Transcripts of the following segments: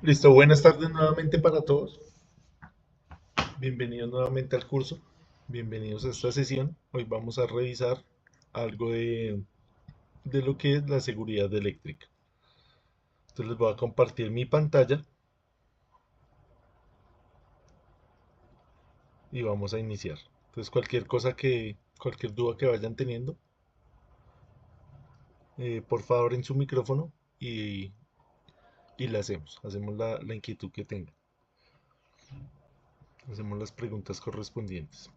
Listo, buenas tardes nuevamente para todos. Bienvenidos nuevamente al curso. Bienvenidos a esta sesión. Hoy vamos a revisar algo de lo que es la seguridad eléctrica. Entonces les voy a compartir mi pantalla y vamos a iniciar. Entonces cualquier duda que vayan teniendo, por favor en su micrófono y, y la hacemos la inquietud que tengan. Hacemos las preguntas correspondientes.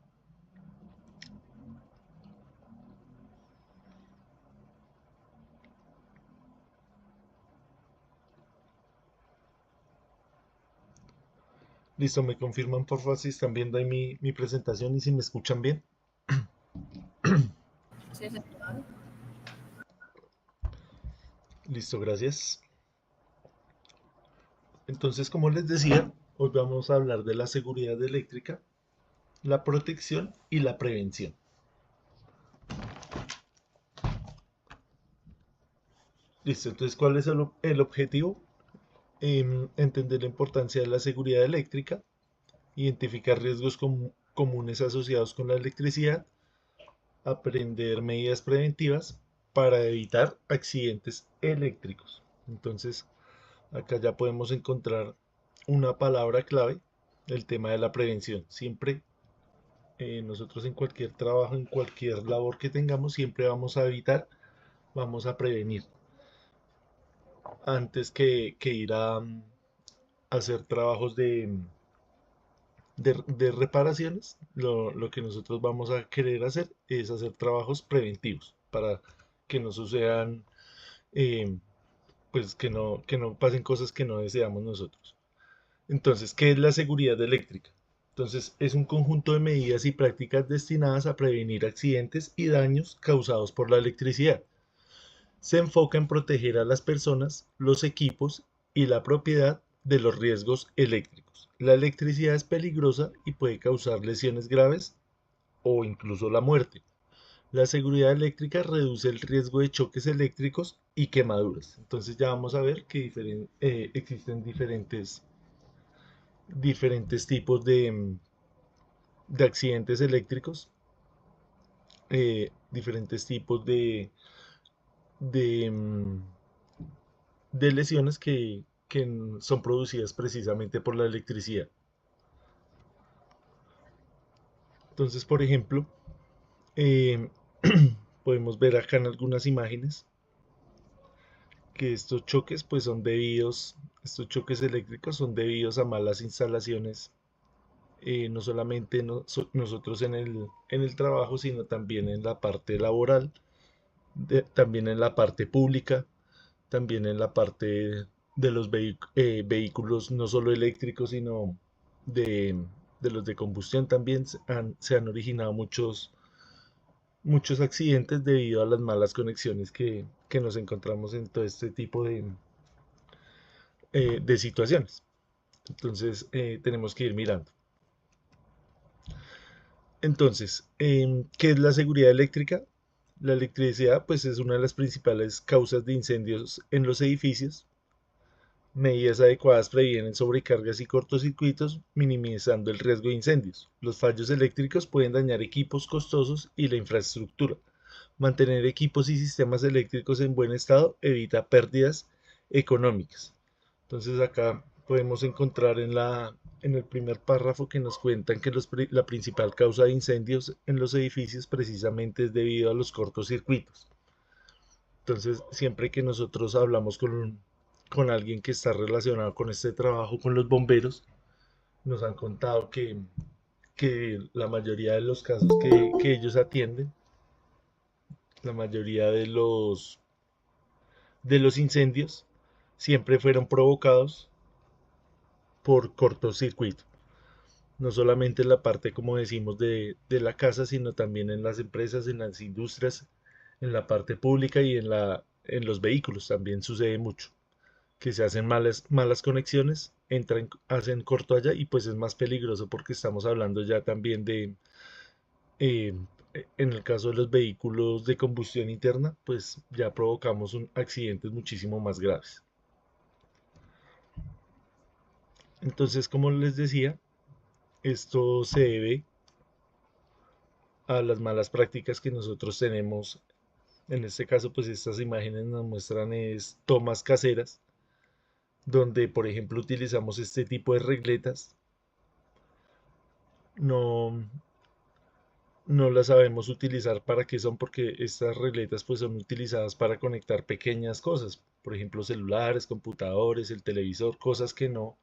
Listo, me confirman por favor si están viendo ahí mi presentación y si me escuchan bien. Sí, señor. Listo, gracias. Entonces, como les decía, hoy vamos a hablar de la seguridad eléctrica, la protección y la prevención. Listo, entonces, ¿cuál es el objetivo? Entender la importancia de la seguridad eléctrica, identificar riesgos comunes asociados con la electricidad, aprender medidas preventivas para evitar accidentes eléctricos. Entonces, acá ya podemos encontrar una palabra clave, el tema de la prevención. Siempre nosotros en cualquier trabajo, en cualquier labor que tengamos, siempre vamos a evitar, vamos a prevenir antes que ir a hacer trabajos de reparaciones. Lo que nosotros vamos a querer hacer es hacer trabajos preventivos para que no sucedan, eh, pues que no pasen cosas que no deseamos nosotros. Entonces, ¿qué es la seguridad eléctrica? Entonces, es un conjunto de medidas y prácticas destinadas a prevenir accidentes y daños causados por la electricidad. Se enfoca en proteger a las personas, los equipos y la propiedad de los riesgos eléctricos. La electricidad es peligrosa y puede causar lesiones graves o incluso la muerte. La seguridad eléctrica reduce el riesgo de choques eléctricos y quemaduras. Entonces ya vamos a ver que existen diferentes tipos de accidentes eléctricos, diferentes tipos de, mm, de lesiones que son producidas precisamente por la electricidad. Entonces, por ejemplo, eh, podemos ver acá en algunas imágenes que estos choques eléctricos son debidos a malas instalaciones, no solamente nosotros en el trabajo, sino también en la parte laboral, también en la parte pública, también en la parte de los vehículos, no solo eléctricos, sino de, de los de combustión también se han originado muchos accidentes debido a las malas conexiones que nos encontramos en todo este tipo de situaciones. Entonces, tenemos que ir mirando. Entonces, ¿qué es la seguridad eléctrica? La electricidad, pues, es una de las principales causas de incendios en los edificios. Medidas adecuadas previenen sobrecargas y cortocircuitos, minimizando el riesgo de incendios. Los fallos eléctricos pueden dañar equipos costosos y la infraestructura. Mantener equipos y sistemas eléctricos en buen estado evita pérdidas económicas. Entonces acá podemos encontrar en el primer párrafo que nos cuentan que la principal causa de incendios en los edificios precisamente es debido a los cortocircuitos. Entonces, siempre que nosotros hablamos con alguien que está relacionado con este trabajo, con los bomberos, nos han contado que la mayoría de los casos que ellos atienden, la mayoría de los incendios, siempre fueron provocados por cortocircuito. No solamente en la parte, como decimos, de la casa, sino también en las empresas, en las industrias, en la parte pública y en los vehículos también sucede mucho, que se hacen malas conexiones, hacen corto allá y pues es más peligroso porque estamos hablando ya también eh, en el caso de los vehículos de combustión interna, pues ya provocamos accidentes muchísimo más graves. Entonces, como les decía, esto se debe a las malas prácticas que nosotros tenemos. En este caso, pues estas imágenes nos muestran es tomas caseras, donde por ejemplo utilizamos este tipo de regletas. No, no las sabemos utilizar para qué son, porque estas regletas pues son utilizadas para conectar pequeñas cosas, por ejemplo celulares, computadores, el televisor, cosas que no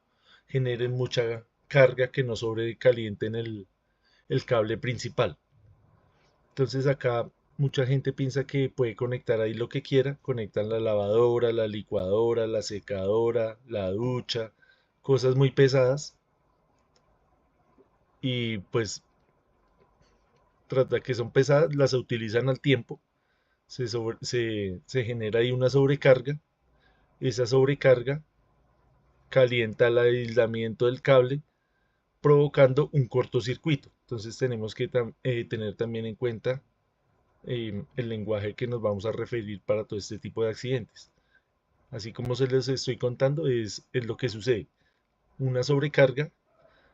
generen mucha carga, que no sobrecalienten el cable principal. Entonces acá mucha gente piensa que puede conectar ahí lo que quiera, conectan la lavadora, la licuadora, la secadora, la ducha, cosas muy pesadas, y pues trata que son pesadas, las utilizan al tiempo, se genera ahí una sobrecarga, esa sobrecarga calienta el aislamiento del cable, provocando un cortocircuito. Entonces tenemos que tener también en cuenta el lenguaje que nos vamos a referir para todo este tipo de accidentes. Así como se les estoy contando, es lo que sucede. Una sobrecarga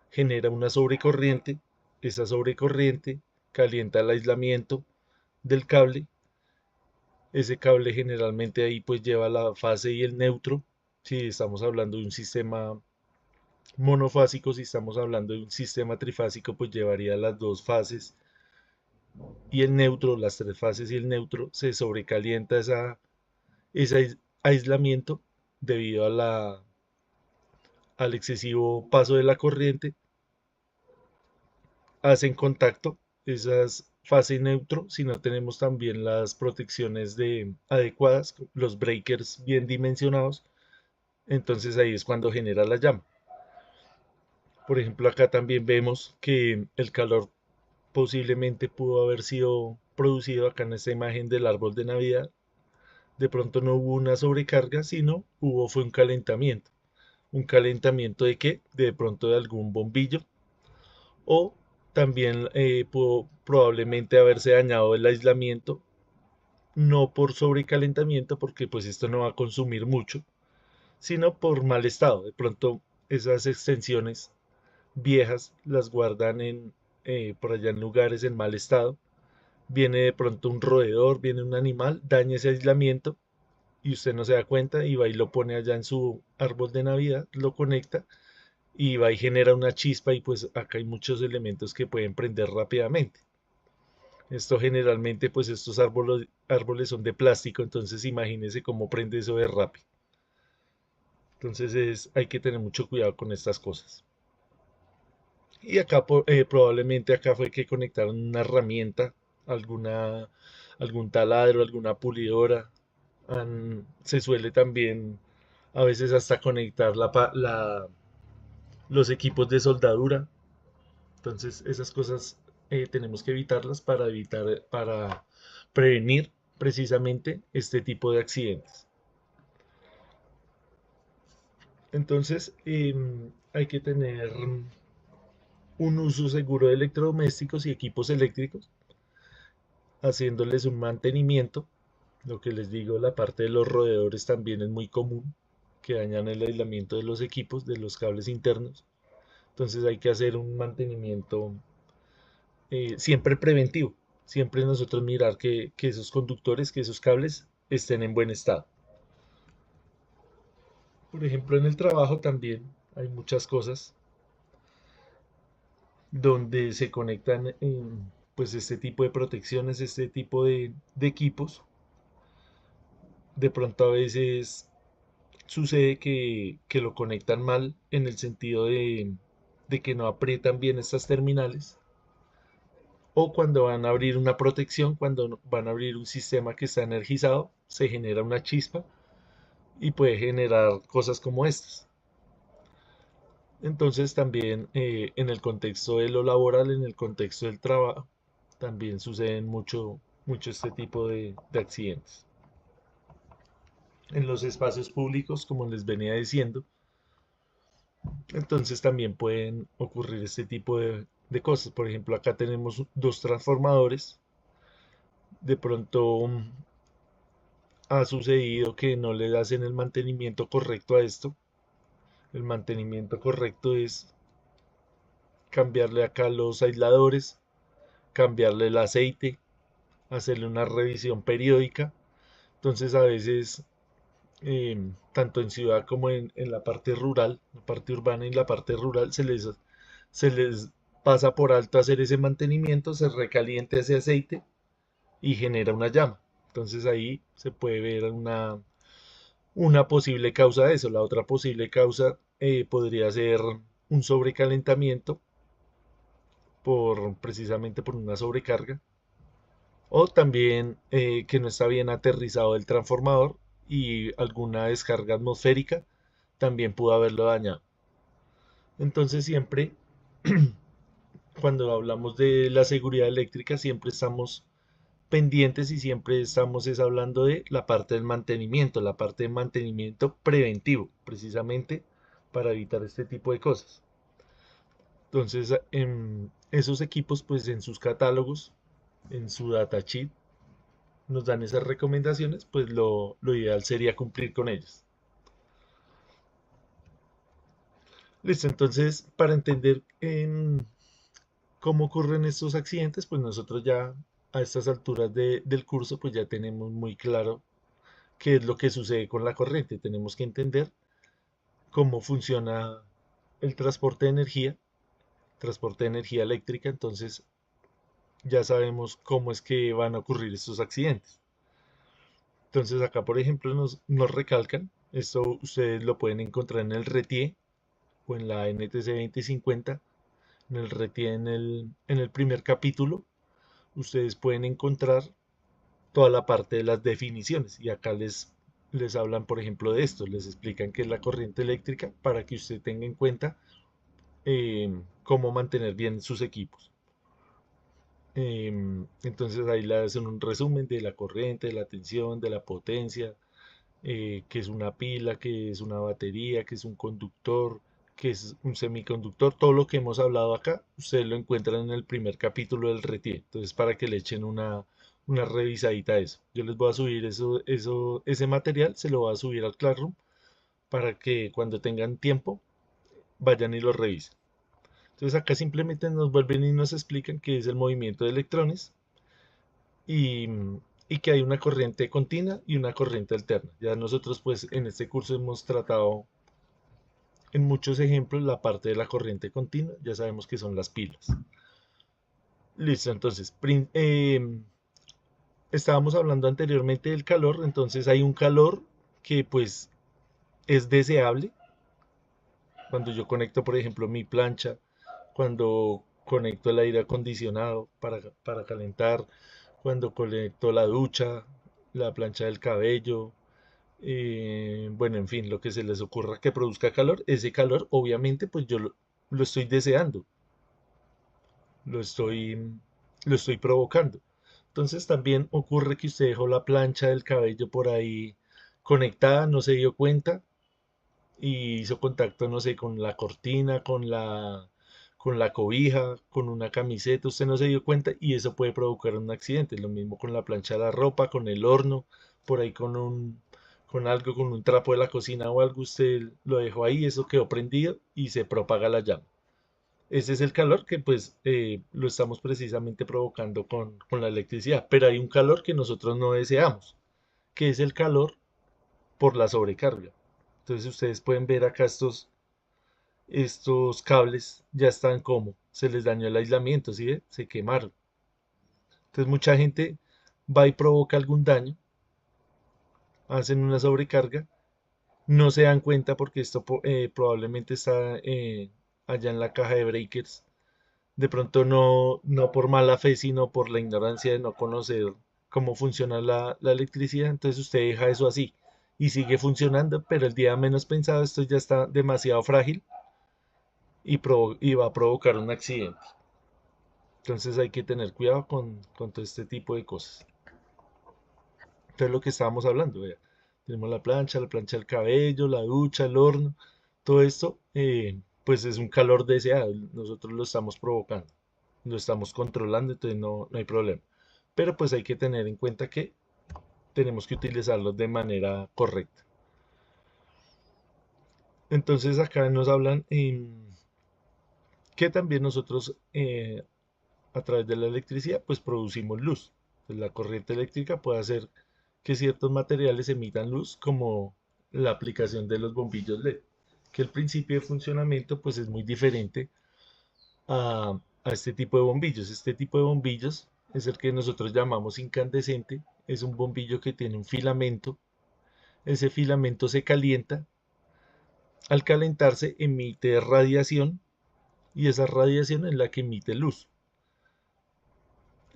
genera una sobrecorriente, esa sobrecorriente calienta el aislamiento del cable, ese cable generalmente ahí pues lleva la fase y el neutro, si estamos hablando de un sistema monofásico. Si estamos hablando de un sistema trifásico, pues llevaría las dos fases y el neutro, las tres fases y el neutro. Se sobrecalienta ese aislamiento debido al excesivo paso de la corriente, hacen contacto esas fase y neutro. Si no tenemos también las protecciones adecuadas, los breakers bien dimensionados, entonces ahí es cuando genera la llama. Por ejemplo, acá también vemos que el calor posiblemente pudo haber sido producido acá en esta imagen del árbol de Navidad. De pronto no hubo una sobrecarga, sino fue un calentamiento. ¿Un calentamiento de qué? De pronto de algún bombillo, o también pudo probablemente haberse dañado el aislamiento, no por sobrecalentamiento, porque pues esto no va a consumir mucho, sino por mal estado. De pronto esas extensiones viejas las guardan por allá en lugares en mal estado. Viene de pronto un roedor, viene un animal, daña ese aislamiento y usted no se da cuenta, y va y lo pone allá en su árbol de Navidad, lo conecta y va y genera una chispa, y pues acá hay muchos elementos que pueden prender rápidamente. Esto generalmente pues estos árboles son de plástico, entonces imagínese cómo prende eso de rápido. Entonces hay que tener mucho cuidado con estas cosas. Y acá probablemente acá fue que conectaron una herramienta, alguna, algún taladro, alguna pulidora. Se suele también a veces hasta conectar los equipos de soldadura. Entonces esas cosas tenemos que evitarlas para prevenir precisamente este tipo de accidentes. Entonces hay que tener un uso seguro de electrodomésticos y equipos eléctricos, haciéndoles un mantenimiento. Lo que les digo, la parte de los roedores también es muy común, que dañan el aislamiento de los equipos, de los cables internos. Entonces hay que hacer un mantenimiento siempre preventivo. Siempre nosotros mirar que esos conductores, que esos cables estén en buen estado. Por ejemplo, en el trabajo también hay muchas cosas donde se conectan pues este tipo de protecciones, este tipo de equipos. De pronto a veces sucede que lo conectan mal, en el sentido de que no aprietan bien estas terminales, o cuando van a abrir una protección, cuando van a abrir un sistema que está energizado, se genera una chispa y puede generar cosas como estas. Entonces también en el contexto de lo laboral, en el contexto del trabajo, también suceden mucho este tipo de accidentes. En los espacios públicos, como les venía diciendo, entonces también pueden ocurrir este tipo de cosas. Por ejemplo, acá tenemos dos transformadores. De pronto ha sucedido que no le hacen el mantenimiento correcto a esto, El mantenimiento correcto es cambiarle acá los aisladores, cambiarle el aceite, hacerle una revisión periódica. Entonces a veces, tanto en ciudad como en la parte rural, la parte urbana y la parte rural, se les pasa por alto hacer ese mantenimiento, se recalienta ese aceite y genera una llama. Entonces ahí se puede ver una posible causa de eso. La otra posible causa podría ser un sobrecalentamiento precisamente por una sobrecarga. O también que no está bien aterrizado el transformador y alguna descarga atmosférica también pudo haberlo dañado. Entonces siempre, cuando hablamos de la seguridad eléctrica, siempre estamos pendientes y siempre estamos hablando de la parte de mantenimiento preventivo, precisamente para evitar este tipo de cosas. Entonces, esos equipos, pues en sus catálogos, en su datasheet, nos dan esas recomendaciones, pues lo ideal sería cumplir con ellas. Listo, entonces, para entender cómo ocurren estos accidentes, pues nosotros ya a estas alturas del curso, pues ya tenemos muy claro qué es lo que sucede con la corriente. Tenemos que entender cómo funciona el transporte de energía eléctrica, entonces ya sabemos cómo es que van a ocurrir estos accidentes. Entonces acá, por ejemplo, nos recalcan, esto ustedes lo pueden encontrar en el RETIE o en la NTC 2050, en el RETIE en el primer capítulo, ustedes pueden encontrar toda la parte de las definiciones y acá les hablan, por ejemplo, de esto, les explican qué es la corriente eléctrica para que usted tenga en cuenta cómo mantener bien sus equipos. Entonces ahí le hacen un resumen de la corriente, de la tensión, de la potencia, qué es una pila, qué es una batería, qué es un conductor, qué es un semiconductor. Todo lo que hemos hablado acá, ustedes lo encuentran en el primer capítulo del RETIE. Entonces, para que le echen una revisadita a eso. Yo les voy a subir ese material, se lo voy a subir al Classroom para que cuando tengan tiempo vayan y lo revisen. Entonces acá simplemente nos vuelven y nos explican qué es el movimiento de electrones y, y que hay una corriente continua y una corriente alterna. Ya nosotros pues en este curso hemos tratado en muchos ejemplos la parte de la corriente continua, ya sabemos que son las pilas. Listo, entonces estábamos hablando anteriormente del calor, entonces hay un calor que pues es deseable cuando yo conecto por ejemplo mi plancha, cuando conecto el aire acondicionado para calentar, cuando conecto la ducha, la plancha del cabello, bueno, en fin, lo que se les ocurra que produzca calor, ese calor obviamente pues yo lo estoy deseando, lo estoy, lo estoy provocando. Entonces también ocurre que usted dejó la plancha del cabello por ahí conectada, no se dio cuenta y hizo contacto, no sé, con la cortina, con la cobija, con una camiseta, usted no se dio cuenta y eso puede provocar un accidente. Lo mismo con la plancha de la ropa, con el horno, por ahí con algo, con un trapo de la cocina o algo, usted lo dejó ahí, eso quedó prendido y se propaga la llama. Ese es el calor que pues lo estamos precisamente provocando con la electricidad, pero hay un calor que nosotros no deseamos, que es el calor por la sobrecarga. Entonces ustedes pueden ver acá estos cables ya están como, se les dañó el aislamiento, ¿sí ve? Se quemaron. Entonces mucha gente va y provoca algún daño, hacen una sobrecarga, no se dan cuenta porque esto probablemente está allá en la caja de breakers. De pronto no por mala fe, sino por la ignorancia de no conocer cómo funciona la electricidad. Entonces usted deja eso así y sigue funcionando, pero el día menos pensado esto ya está demasiado frágil y va a provocar un accidente. Entonces hay que tener cuidado con todo este tipo de cosas. Entonces lo que estábamos hablando, vea, tenemos la plancha del cabello, la ducha, el horno, todo esto pues es un calor deseado, nosotros lo estamos provocando, lo estamos controlando, entonces no hay problema. Pero pues hay que tener en cuenta que tenemos que utilizarlos de manera correcta. Entonces acá nos hablan que también nosotros a través de la electricidad pues producimos luz. Pues, la corriente eléctrica puede hacer que ciertos materiales emitan luz, como la aplicación de los bombillos LED, que el principio de funcionamiento pues es muy diferente a este tipo de bombillos. Este tipo de bombillos es el que nosotros llamamos incandescente. Es un bombillo que tiene un filamento. Ese filamento se calienta. Al calentarse emite radiación y esa radiación es la que emite luz.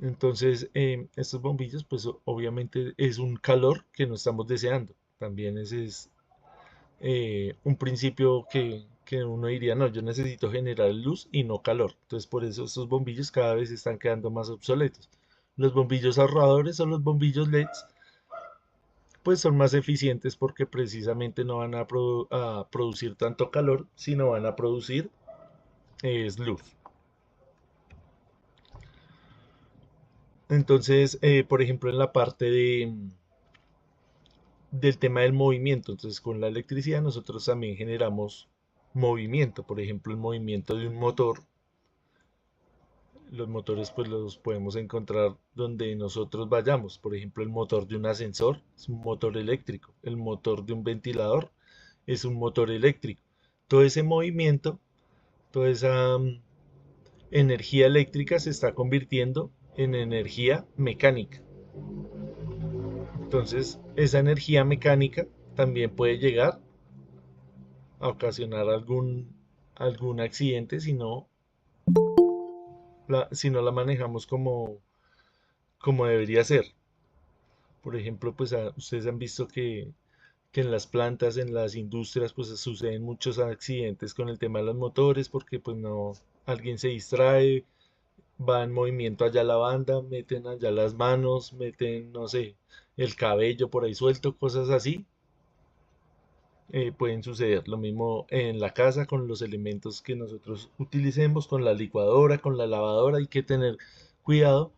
Entonces, estos bombillos, pues obviamente es un calor que no estamos deseando. También ese es un principio que uno diría, no, yo necesito generar luz y no calor. Entonces, por eso estos bombillos cada vez están quedando más obsoletos. Los bombillos ahorradores o los bombillos LEDs, pues son más eficientes porque precisamente no van a producir tanto calor, sino van a producir es luz. Entonces, por ejemplo, en la parte del tema del movimiento, entonces con la electricidad nosotros también generamos movimiento, por ejemplo, el movimiento de un motor. Los motores pues los podemos encontrar donde nosotros vayamos. Por ejemplo, el motor de un ascensor es un motor eléctrico. El motor de un ventilador es un motor eléctrico. Todo ese movimiento, toda esa energía eléctrica se está convirtiendo en energía mecánica. Entonces, esa energía mecánica también puede llegar a ocasionar algún accidente si no la manejamos como debería ser. Por ejemplo, pues ustedes han visto que en las plantas, en las industrias, pues suceden muchos accidentes con el tema de los motores, porque pues no, alguien se distrae, va en movimiento allá la banda, meten allá las manos, meten, no sé, el cabello por ahí suelto, cosas así, pueden suceder. Lo mismo en la casa con los elementos que nosotros utilicemos, con la licuadora, con la lavadora, hay que tener cuidado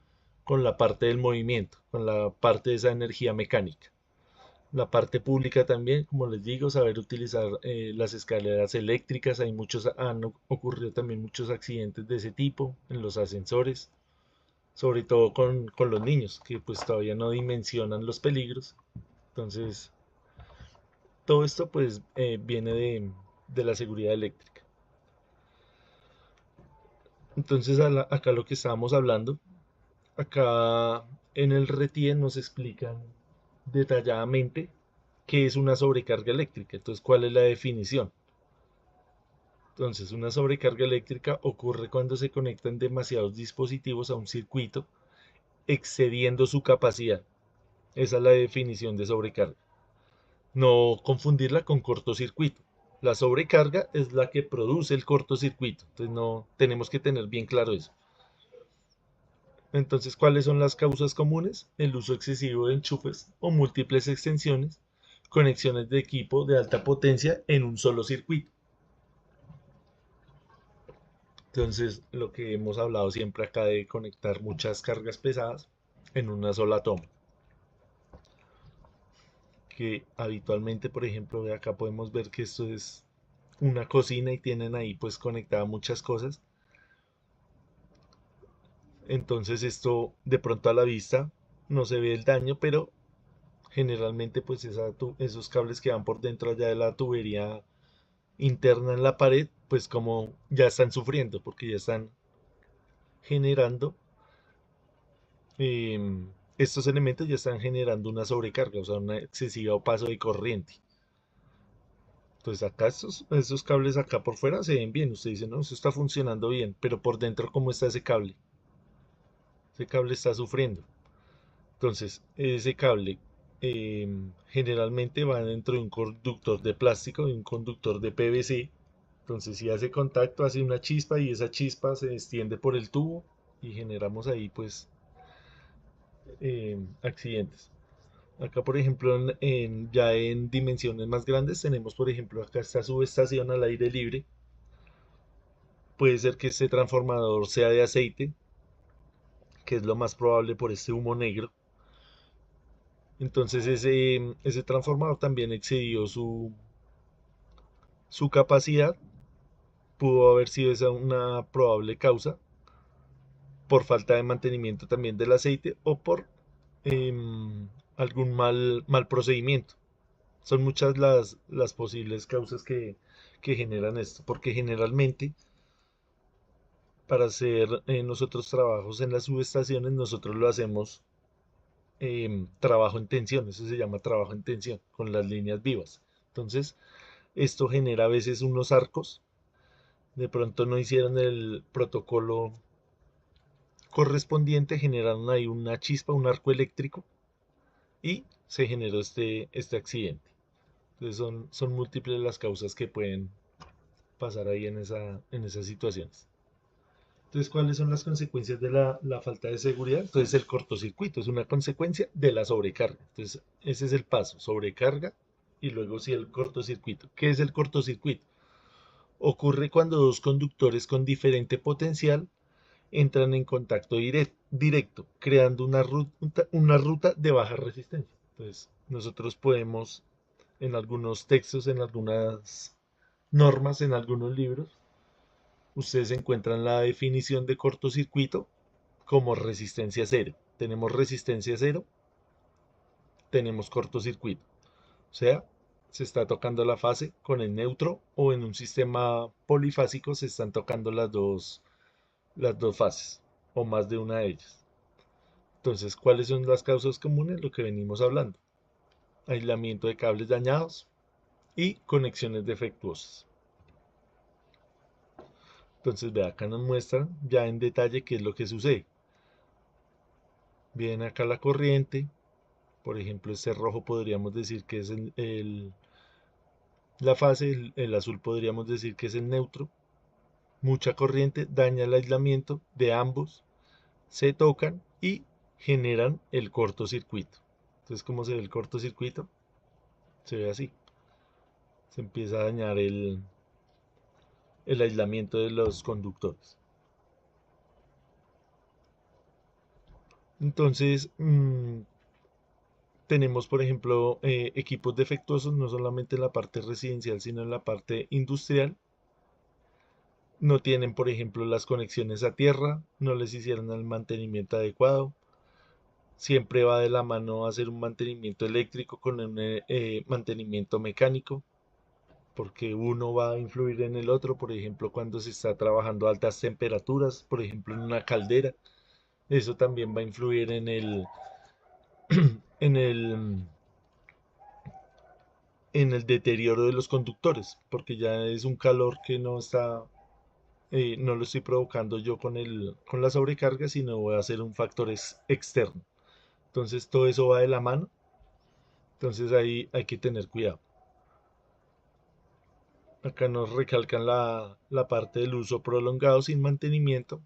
con la parte del movimiento, con la parte de esa energía mecánica. La parte pública también, como les digo, saber utilizar las escaleras eléctricas. Han ocurrido también muchos accidentes de ese tipo en los ascensores, sobre todo con los niños, que pues todavía no dimensionan los peligros. Entonces, todo esto pues viene de la seguridad eléctrica. Entonces, acá lo que estábamos hablando, acá en el RETIE nos explican detalladamente qué es una sobrecarga eléctrica. Entonces, ¿cuál es la definición? Entonces, una sobrecarga eléctrica ocurre cuando se conectan demasiados dispositivos a un circuito excediendo su capacidad. Esa es la definición de sobrecarga. No confundirla con cortocircuito. La sobrecarga es la que produce el cortocircuito. Entonces, no tenemos que tener bien claro eso. Entonces, ¿cuáles son las causas comunes? El uso excesivo de enchufes o múltiples extensiones, conexiones de equipo de alta potencia en un solo circuito. Entonces, lo que hemos hablado siempre acá de conectar muchas cargas pesadas en una sola toma, que habitualmente, por ejemplo, de acá podemos ver que esto es una cocina y tienen ahí pues conectadas muchas cosas. Entonces, esto de pronto a la vista no se ve el daño, pero generalmente pues esos cables que van por dentro allá de la tubería interna en la pared, pues como ya están sufriendo porque ya están generando estos elementos ya están generando una sobrecarga, o sea, un excesivo paso de corriente. Entonces acá estos cables acá por fuera se ven bien. Usted dice, no, eso está funcionando bien, pero por dentro, ¿cómo está ese cable? Ese cable está sufriendo. Entonces, ese cable generalmente va dentro de un conductor de plástico, de un conductor de PVC. Entonces, si hace contacto, hace una chispa y esa chispa se extiende por el tubo y generamos ahí, pues, accidentes. Acá, por ejemplo, ya en dimensiones más grandes, tenemos, por ejemplo, acá esta subestación al aire libre. Puede ser que este transformador sea de aceite, que es lo más probable por este humo negro. Entonces, ese transformador también excedió Su capacidad pudo haber sido esa una probable causa por falta de mantenimiento también del aceite o por algún mal procedimiento. Son muchas las posibles causas que generan esto, porque generalmente para hacer nosotros trabajos en las subestaciones, nosotros lo hacemos trabajo en tensión, eso se llama trabajo en tensión, con las líneas vivas. Entonces, esto genera a veces unos arcos, de pronto no hicieron el protocolo correspondiente, generaron ahí una chispa, un arco eléctrico y se generó este accidente. Entonces son múltiples las causas que pueden pasar ahí en esas situaciones. Entonces, ¿cuáles son las consecuencias de la falta de seguridad? Entonces, el cortocircuito es una consecuencia de la sobrecarga. Entonces, ese es el paso, sobrecarga y luego sí el cortocircuito. ¿Qué es el cortocircuito? Ocurre cuando dos conductores con diferente potencial entran en contacto directo, creando una ruta de baja resistencia. Entonces, nosotros podemos, en algunos textos, en algunas normas, en algunos libros, ustedes encuentran la definición de cortocircuito como resistencia cero. Tenemos resistencia cero, tenemos cortocircuito. O sea, se está tocando la fase con el neutro o en un sistema polifásico se están tocando las dos fases o más de una de ellas. Entonces, ¿cuáles son las causas comunes? Lo que venimos hablando. Aislamiento de cables dañados y conexiones defectuosas. Entonces, ve acá nos muestran ya en detalle qué es lo que sucede. Viene acá la corriente, por ejemplo, este rojo podríamos decir que es la fase, el azul podríamos decir que es el neutro. Mucha corriente daña el aislamiento de ambos, se tocan y generan el cortocircuito. Entonces, ¿cómo se ve el cortocircuito? Se ve así. Se empieza a dañar el aislamiento de los conductores. Entonces, tenemos, por ejemplo, equipos defectuosos, no solamente en la parte residencial, sino en la parte industrial. No tienen, por ejemplo, las conexiones a tierra, no les hicieron el mantenimiento adecuado. Siempre va de la mano hacer un mantenimiento eléctrico con un mantenimiento mecánico, porque uno va a influir en el otro, por ejemplo, cuando se está trabajando a altas temperaturas, por ejemplo, en una caldera, eso también va a influir en en el deterioro de los conductores, porque ya es un calor que no lo estoy provocando yo con la sobrecarga, sino voy a hacer un factor externo. Entonces todo eso va de la mano, entonces ahí hay que tener cuidado. Acá nos recalcan la parte del uso prolongado sin mantenimiento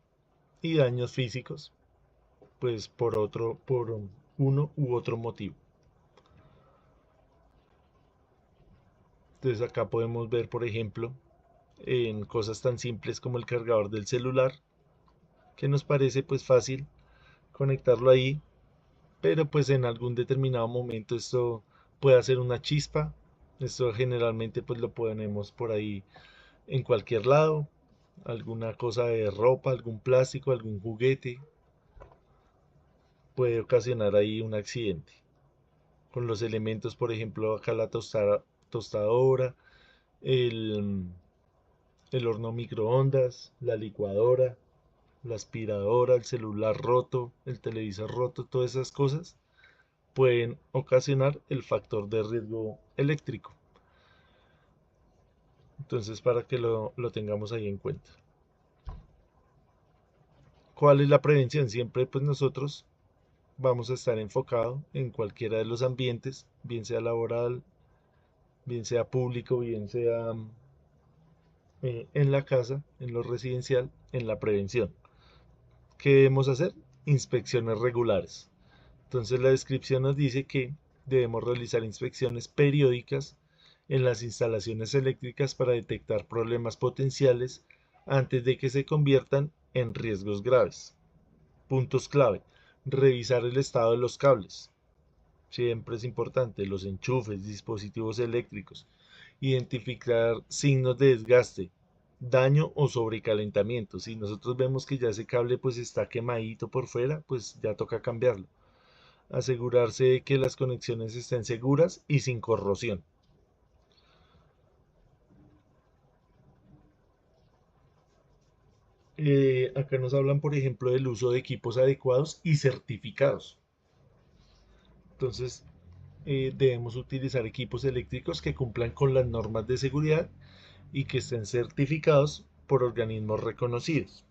y daños físicos, pues por uno u otro motivo. Entonces acá podemos ver, por ejemplo, en cosas tan simples como el cargador del celular, que nos parece pues fácil conectarlo ahí, pero pues en algún determinado momento esto puede hacer una chispa. Esto generalmente pues lo ponemos por ahí en cualquier lado, alguna cosa de ropa, algún plástico, algún juguete, puede ocasionar ahí un accidente. Con los elementos, por ejemplo, acá la tostadora, el, el horno microondas, la licuadora, la aspiradora, el celular roto, el televisor roto, todas esas cosas pueden ocasionar el factor de riesgo eléctrico. Entonces, para que lo tengamos ahí en cuenta. ¿Cuál es la prevención? Siempre pues nosotros vamos a estar enfocados en cualquiera de los ambientes, bien sea laboral, bien sea público, bien sea en la casa, en lo residencial, en la prevención. ¿Qué debemos hacer? Inspecciones regulares. Entonces la descripción nos dice que debemos realizar inspecciones periódicas en las instalaciones eléctricas para detectar problemas potenciales antes de que se conviertan en riesgos graves. Puntos clave. Revisar el estado de los cables. Siempre es importante, los enchufes, dispositivos eléctricos. identificar signos de desgaste, daño o sobrecalentamiento. Si nosotros vemos que ya ese cable pues está quemadito por fuera, pues ya toca cambiarlo. Asegurarse de que las conexiones estén seguras y sin corrosión. Acá nos hablan, por ejemplo, del uso de equipos adecuados y certificados. Entonces, debemos utilizar equipos eléctricos que cumplan con las normas de seguridad y que estén certificados por organismos reconocidos.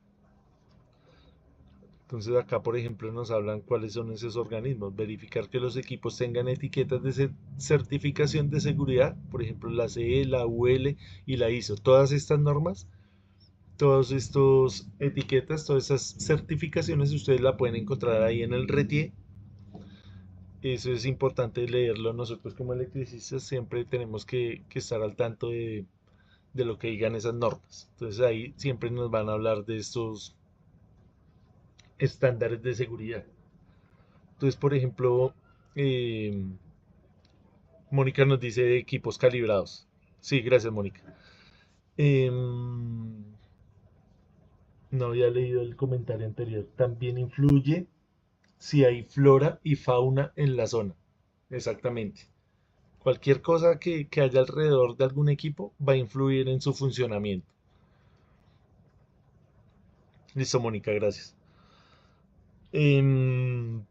Entonces acá, por ejemplo, nos hablan cuáles son esos organismos. Verificar que los equipos tengan etiquetas de certificación de seguridad, por ejemplo, la CE, la UL y la ISO. Todas estas normas, todas estas etiquetas, todas esas certificaciones, ustedes la pueden encontrar ahí en el RETIE. Eso es importante leerlo. Nosotros como electricistas siempre tenemos que estar al tanto de lo que digan esas normas. Entonces ahí siempre nos van a hablar de estos estándares de seguridad. Entonces, por ejemplo, eh, Mónica nos dice equipos calibrados. Sí, gracias, Mónica. No había leído el comentario anterior. También influye si hay flora y fauna en la zona. Exactamente. Cualquier cosa que haya alrededor de algún equipo va a influir en su funcionamiento. Listo, Mónica, gracias. Em,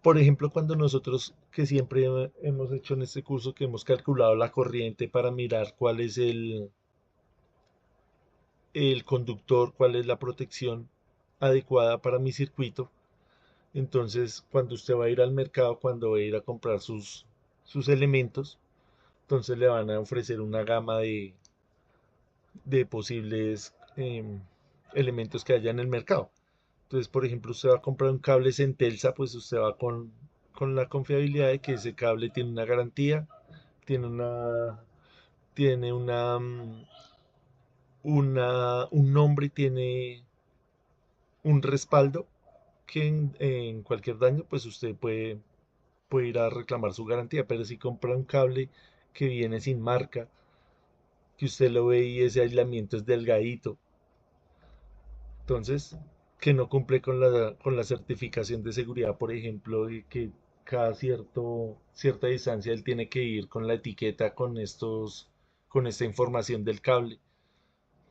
por ejemplo, cuando nosotros, que siempre hemos hecho en este curso, que hemos calculado la corriente para mirar cuál es el conductor, cuál es la protección adecuada para mi circuito. Entonces, cuando usted va a ir al mercado, cuando va a ir a comprar sus elementos, entonces le van a ofrecer una gama de posibles elementos que haya en el mercado. Entonces, por ejemplo, usted va a comprar un cable Centelsa, pues usted va con la confiabilidad de que ese cable tiene una garantía, tiene un nombre, tiene un respaldo que en cualquier daño, pues usted puede ir a reclamar su garantía. Pero si compra un cable que viene sin marca, que usted lo ve y ese aislamiento es delgadito, entonces que no cumple con la certificación de seguridad, por ejemplo, de que cada cierta distancia él tiene que ir con la etiqueta con esta información del cable.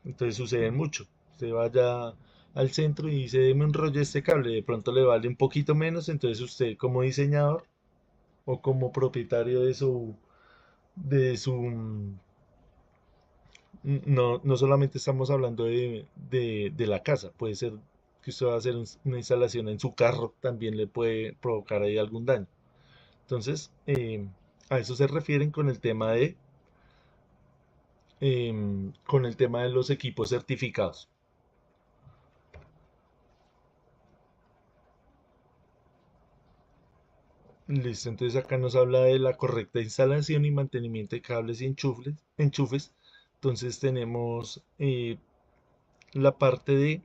Entonces sucede mucho. Usted vaya al centro y dice, deme un rollo de este cable, de pronto le vale un poquito menos, entonces usted como diseñador o como propietario de su, no solamente estamos hablando de la casa, puede ser que usted va a hacer una instalación en su carro, también le puede provocar ahí algún daño. Entonces, a eso se refieren con el tema de los equipos certificados. Listo, entonces acá nos habla de la correcta instalación y mantenimiento de cables y enchufes. Entonces tenemos la parte de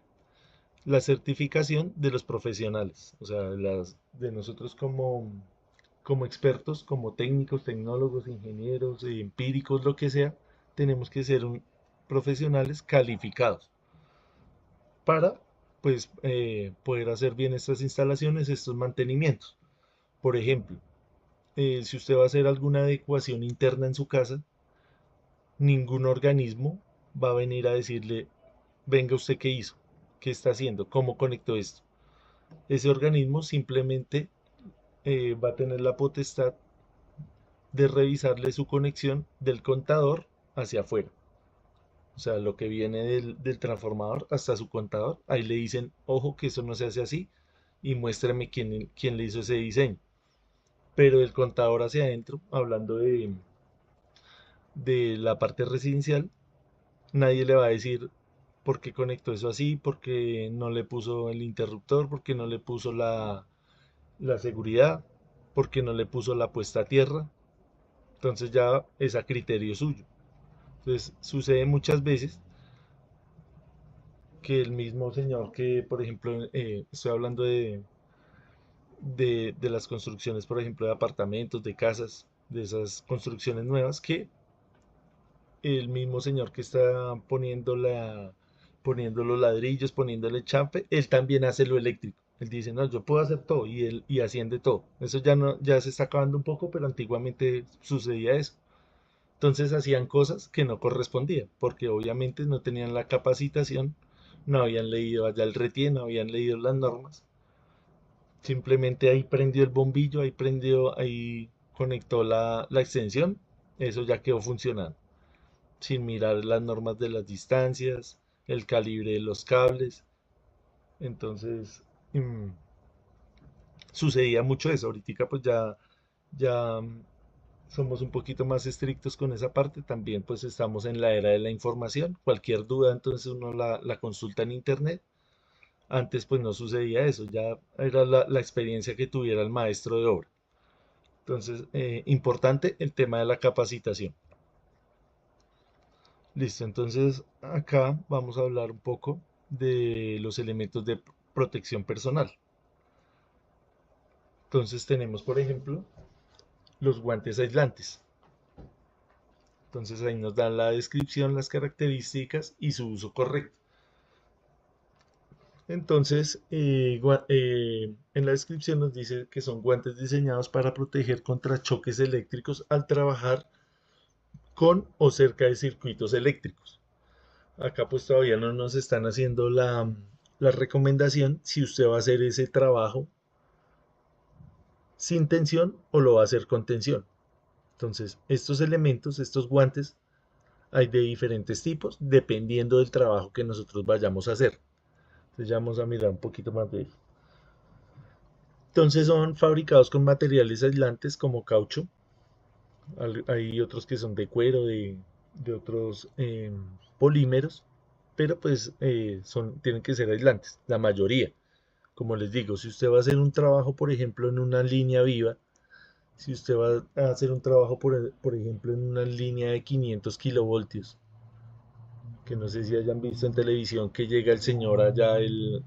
la certificación de los profesionales, o sea, de nosotros como expertos, como técnicos, tecnólogos, ingenieros, empíricos, lo que sea, tenemos que ser profesionales calificados para pues poder hacer bien estas instalaciones, estos mantenimientos. Por ejemplo, si usted va a hacer alguna adecuación interna en su casa, ningún organismo va a venir a decirle, venga usted qué hizo, qué está haciendo, cómo conectó esto. Ese organismo simplemente va a tener la potestad de revisarle su conexión del contador hacia afuera. O sea, lo que viene del transformador hasta su contador. Ahí le dicen, ojo, que eso no se hace así y muéstrame quién le hizo ese diseño. Pero el contador hacia adentro, hablando de la parte residencial, nadie le va a decir por qué conectó eso así, por qué no le puso el interruptor, por qué no le puso la seguridad, por qué no le puso la puesta a tierra. Entonces ya es a criterio suyo. Entonces sucede muchas veces que el mismo señor que, por ejemplo, estoy hablando de las construcciones, por ejemplo, de apartamentos, de casas, de esas construcciones nuevas, que el mismo señor que está poniendo los ladrillos, poniéndole champe, él también hace lo eléctrico. Él dice, no, yo puedo hacer todo y él y asciende todo. Eso ya no, ya se está acabando un poco, pero antiguamente sucedía eso. Entonces hacían cosas que no correspondían, porque obviamente no tenían la capacitación, no habían leído allá el RETIE, no habían leído las normas. Simplemente ahí prendió el bombillo, ahí prendió, ahí conectó la extensión, eso ya quedó funcionando, sin mirar las normas de las distancias, el calibre de los cables. Entonces, mm, sucedía mucho eso. Ahorita pues ya somos un poquito más estrictos con esa parte. También pues estamos en la era de la información. Cualquier duda entonces uno la consulta en internet. Antes pues no sucedía eso, ya era la experiencia que tuviera el maestro de obra. Entonces, importante el tema de la capacitación. Listo, entonces acá vamos a hablar un poco de los elementos de protección personal. Entonces tenemos, por ejemplo, los guantes aislantes. Entonces ahí nos dan la descripción, las características y su uso correcto. Entonces, en la descripción nos dice que son guantes diseñados para proteger contra choques eléctricos al trabajar con o cerca de circuitos eléctricos. Acá pues todavía no nos están haciendo la recomendación si usted va a hacer ese trabajo sin tensión o lo va a hacer con tensión. Entonces, estos elementos, estos guantes, hay de diferentes tipos dependiendo del trabajo que nosotros vayamos a hacer. Entonces ya vamos a mirar un poquito más de eso. Entonces son fabricados con materiales aislantes como caucho. Hay otros que son de cuero, de otros polímeros, pero pues tienen que ser aislantes, la mayoría. Como les digo, si usted va a hacer un trabajo, por ejemplo, en una línea viva, si usted va a hacer un trabajo, por ejemplo, en una línea de 500 kilovoltios, que no sé si hayan visto en televisión que llega el señor allá, el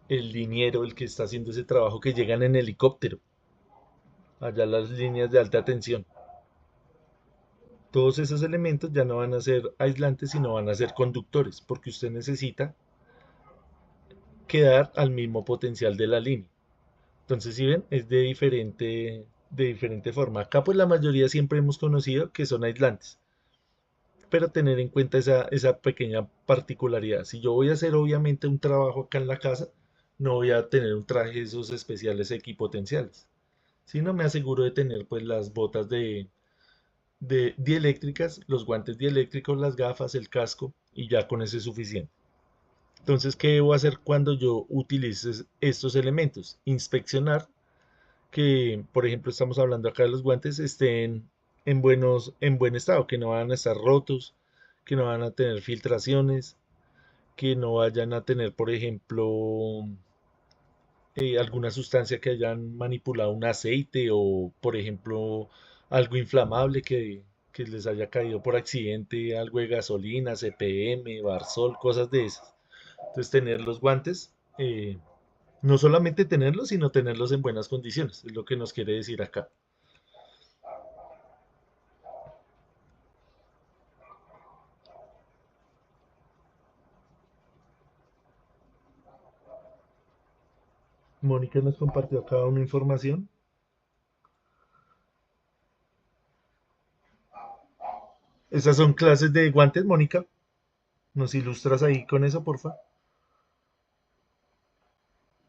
liniero, el que está haciendo ese trabajo, que llegan en helicóptero, allá las líneas de alta tensión. Todos esos elementos ya no van a ser aislantes, sino van a ser conductores, porque usted necesita quedar al mismo potencial de la línea. Entonces, si ven, es de diferente forma. Acá, pues la mayoría siempre hemos conocido que son aislantes, pero tener en cuenta esa pequeña particularidad. Si yo voy a hacer, obviamente, un trabajo acá en la casa, no voy a tener un traje de esos especiales equipotenciales, sino me aseguro de tener, pues, las botas de dieléctricas, los guantes dieléctricos, las gafas, el casco, y ya con eso es suficiente. Entonces, ¿qué debo hacer cuando yo utilice estos elementos? Inspeccionar que, por ejemplo, estamos hablando acá de los guantes, estén en buen estado, que no van a estar rotos, que no van a tener filtraciones, que no vayan a tener, por ejemplo, alguna sustancia que hayan manipulado un aceite o, por ejemplo, algo inflamable que les haya caído por accidente, algo de gasolina, CPM, Barsol, cosas de esas. Entonces, tener los guantes, no solamente tenerlos, sino tenerlos en buenas condiciones, es lo que nos quiere decir acá. Mónica nos compartió acá una información. Esas son clases de guantes, Mónica. ¿Nos ilustras ahí con eso, porfa?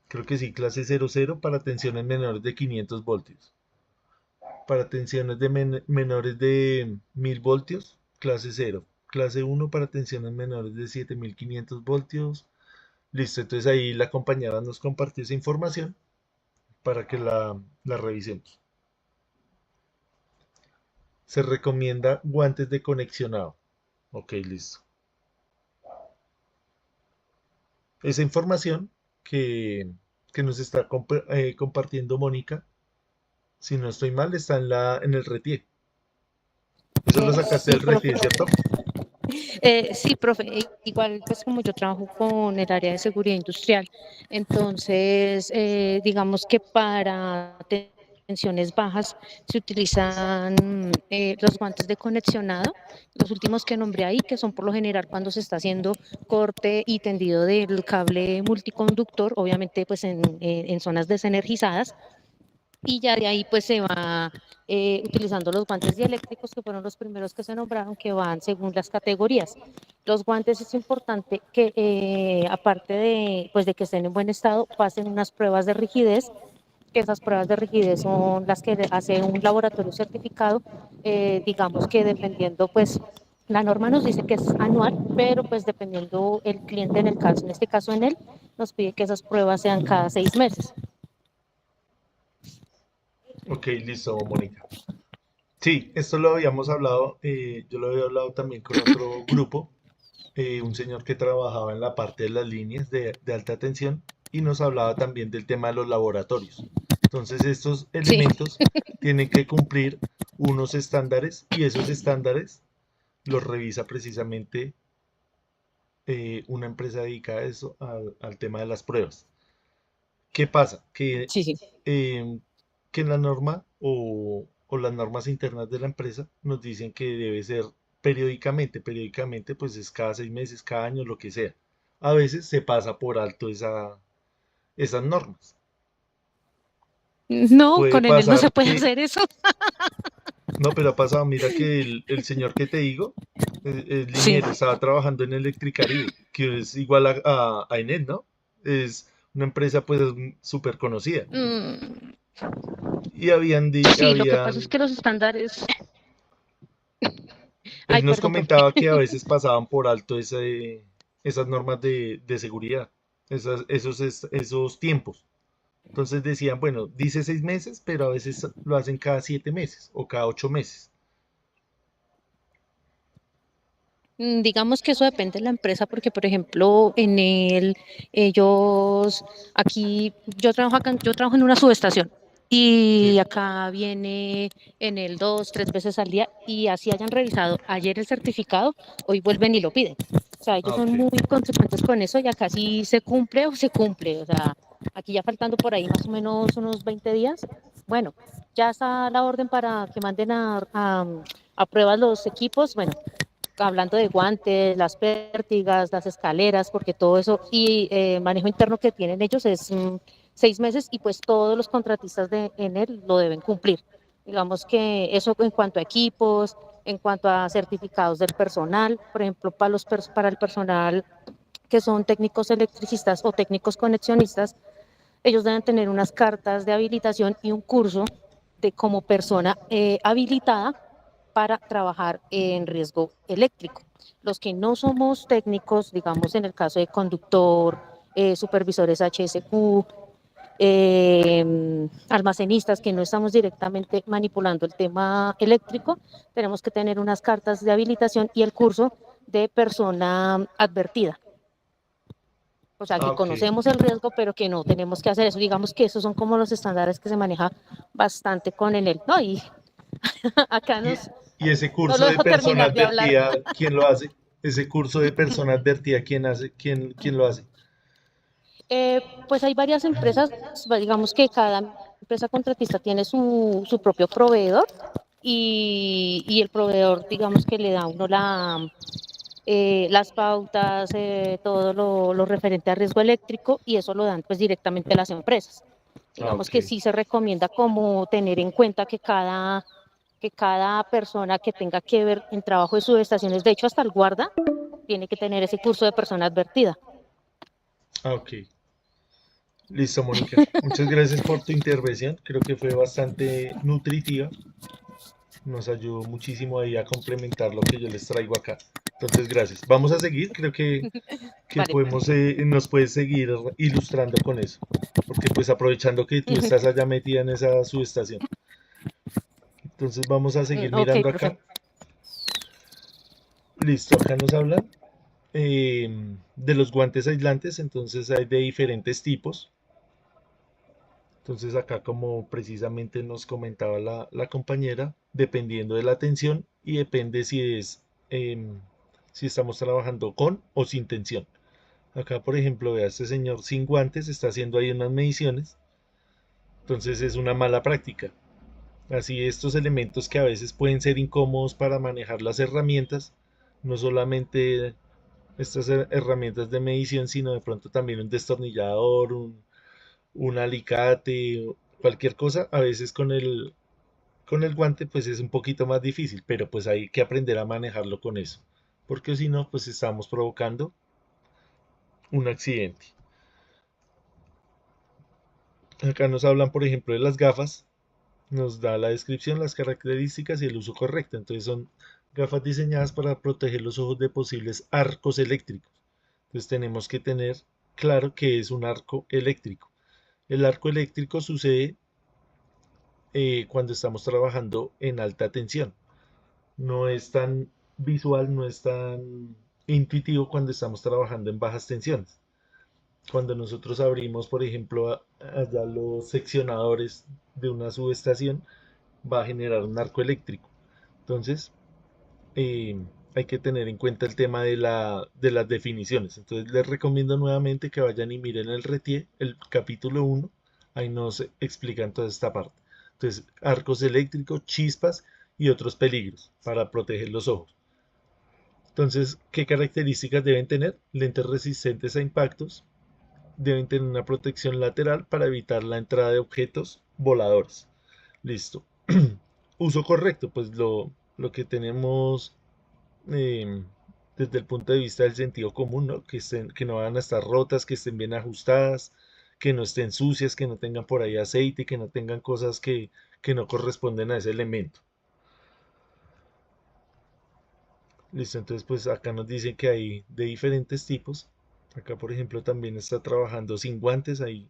Creo que sí, clase 00 para tensiones menores de 500 voltios. Para tensiones menores de 1000 voltios, clase 0. Clase 1 para tensiones menores de 7500 voltios. Listo, entonces ahí la compañera nos compartió esa información para que la revisemos. Se recomienda guantes de conexionado. Ok, listo. Esa información que nos está compartiendo Mónica, si no estoy mal, está en el RETIE. Eso lo sacaste Sí, del profe. RETIE, ¿cierto? Sí, profe, igual pues como yo trabajo con el área de seguridad industrial, entonces digamos que para tensiones bajas se utilizan los guantes de conexionado, los últimos que nombré ahí, que son por lo general cuando se está haciendo corte y tendido del cable multiconductor, obviamente pues en zonas desenergizadas, y ya de ahí pues se va utilizando los guantes dieléctricos, que fueron los primeros que se nombraron, que van según las categorías. Los guantes es importante que aparte de, pues, de que estén en buen estado, pasen unas pruebas de rigidez, que esas pruebas de rigidez son las que hace un laboratorio certificado, digamos que dependiendo pues la norma nos dice que es anual, pero pues dependiendo el cliente en el caso, en este caso en él, nos pide que esas pruebas sean cada 6 meses. Ok, listo, Mónica. Sí, esto lo habíamos hablado, yo lo había hablado también con otro grupo, un señor que trabajaba en la parte de las líneas de alta tensión y nos hablaba también del tema de los laboratorios. Entonces, estos Sí. elementos tienen que cumplir unos estándares y esos estándares los revisa precisamente una empresa dedicada a eso, al tema de las pruebas. ¿Qué pasa? Sí, sí. Eh, que en la norma o las normas internas de la empresa nos dicen que debe ser periódicamente pues es cada 6 meses, cada año, lo que sea. A veces se pasa por alto esas normas. No, Puede con Enel no se pasar puede que, hacer eso. no, pero ha pasado, mira que el señor que te digo, es Sí. liniero, estaba trabajando en Electricaribe, que es igual a Enel, ¿no? Es una empresa pues súper conocida. Mm, Y habían, sí, lo que pasa es habían que los estándares. Ay, Él nos perdón, profe. comentaba que a veces pasaban por alto esas normas de seguridad, esos tiempos. Entonces decían, bueno, dice 6 meses, pero a veces lo hacen cada 7 meses o cada 8 meses. Digamos que eso depende de la empresa, porque por ejemplo, ellos, aquí, yo trabajo en una subestación y Sí. acá viene en el 2, 3 veces al día y así hayan revisado ayer el certificado, hoy vuelven y lo piden. O sea, ellos Ah, son ok. muy consecuentes con eso y acá sí se cumple o se cumple. O sea, aquí ya faltando por ahí más o menos unos 20 días, bueno, ya está la orden para que manden a pruebas los equipos. Bueno, hablando de guantes, las pértigas, las escaleras, porque todo eso y manejo interno que tienen ellos es 6 meses y pues todos los contratistas de Enel lo deben cumplir. Digamos que eso en cuanto a equipos, en cuanto a certificados del personal, por ejemplo, para el personal que son técnicos electricistas o técnicos conexionistas, ellos deben tener unas cartas de habilitación y un curso de como persona habilitada para trabajar en riesgo eléctrico. Los que no somos técnicos, digamos en el caso de conductor, supervisores HSQ, almacenistas que no estamos directamente manipulando el tema eléctrico, tenemos que tener unas cartas de habilitación y el curso de persona advertida. O sea, Ah, que ok. conocemos el riesgo, pero que no tenemos que hacer eso. Digamos que esos son como los estándares que se maneja bastante con Enel. No, y acá Y, y ese no curso lo de dejo persona terminar de hablar. advertida, ¿quién lo hace? Ese curso de persona advertida, ¿quién lo hace? Pues hay varias empresas, digamos que cada empresa contratista tiene su propio proveedor y el proveedor, digamos que le da a uno las pautas, todo lo referente a riesgo eléctrico y eso lo dan pues directamente a las empresas. Ah, Digamos que ok. sí se recomienda como tener en cuenta que cada persona que tenga que ver en trabajo de subestaciones, de hecho hasta el guarda, tiene que tener ese curso de persona advertida. Ah, ok. Listo, Mónica. Muchas gracias por tu intervención. Creo que fue bastante nutritiva. Nos ayudó muchísimo ahí a complementar lo que yo les traigo acá. Entonces, gracias. Vamos a seguir. Creo que Vale. podemos, nos puedes seguir ilustrando con eso. Porque pues aprovechando que tú estás allá metida en esa subestación. Entonces vamos a seguir Ok, mirando profe. acá. Listo, acá nos hablan de los guantes aislantes. Entonces hay de diferentes tipos. Entonces acá como precisamente nos comentaba la compañera, dependiendo de la tensión y depende si estamos trabajando con o sin tensión. Acá por ejemplo, vea, este señor sin guantes está haciendo ahí unas mediciones Entonces es una mala práctica. Así estos elementos que a veces pueden ser incómodos para manejar las herramientas, no solamente estas herramientas de medición, sino de pronto también un destornillador, un alicate, cualquier cosa, a veces con el guante pues es un poquito más difícil, pero pues hay que aprender a manejarlo con eso, porque si no pues estamos provocando un accidente. Acá nos hablan por ejemplo de las gafas, nos da la descripción, las características y el uso correcto. Entonces son gafas diseñadas para proteger los ojos de posibles arcos eléctricos. Entonces tenemos que tener claro que es un arco eléctrico. El arco eléctrico sucede cuando estamos trabajando en alta tensión. No es tan visual, no es tan intuitivo cuando estamos trabajando en bajas tensiones. Cuando nosotros abrimos, por ejemplo, allá los seccionadores de una subestación, va a generar un arco eléctrico. Entonces, eh, hay que tener en cuenta el tema de las definiciones. Entonces, les recomiendo nuevamente que vayan y miren el RETIE, el capítulo 1, ahí nos explican toda esta parte. Entonces, arcos eléctricos, chispas y otros peligros para proteger los ojos. Entonces, ¿qué características deben tener? Lentes resistentes a impactos, deben tener una protección lateral para evitar la entrada de objetos voladores. Listo. Uso correcto, pues lo que tenemos eh, desde el punto de vista del sentido común, ¿no? Que no van a estar rotas, que estén bien ajustadas, que no estén sucias, que no tengan por ahí aceite, que no tengan cosas que no corresponden a ese elemento. Listo, entonces pues acá nos dicen que hay de diferentes tipos. Acá por ejemplo también está trabajando sin guantes, ahí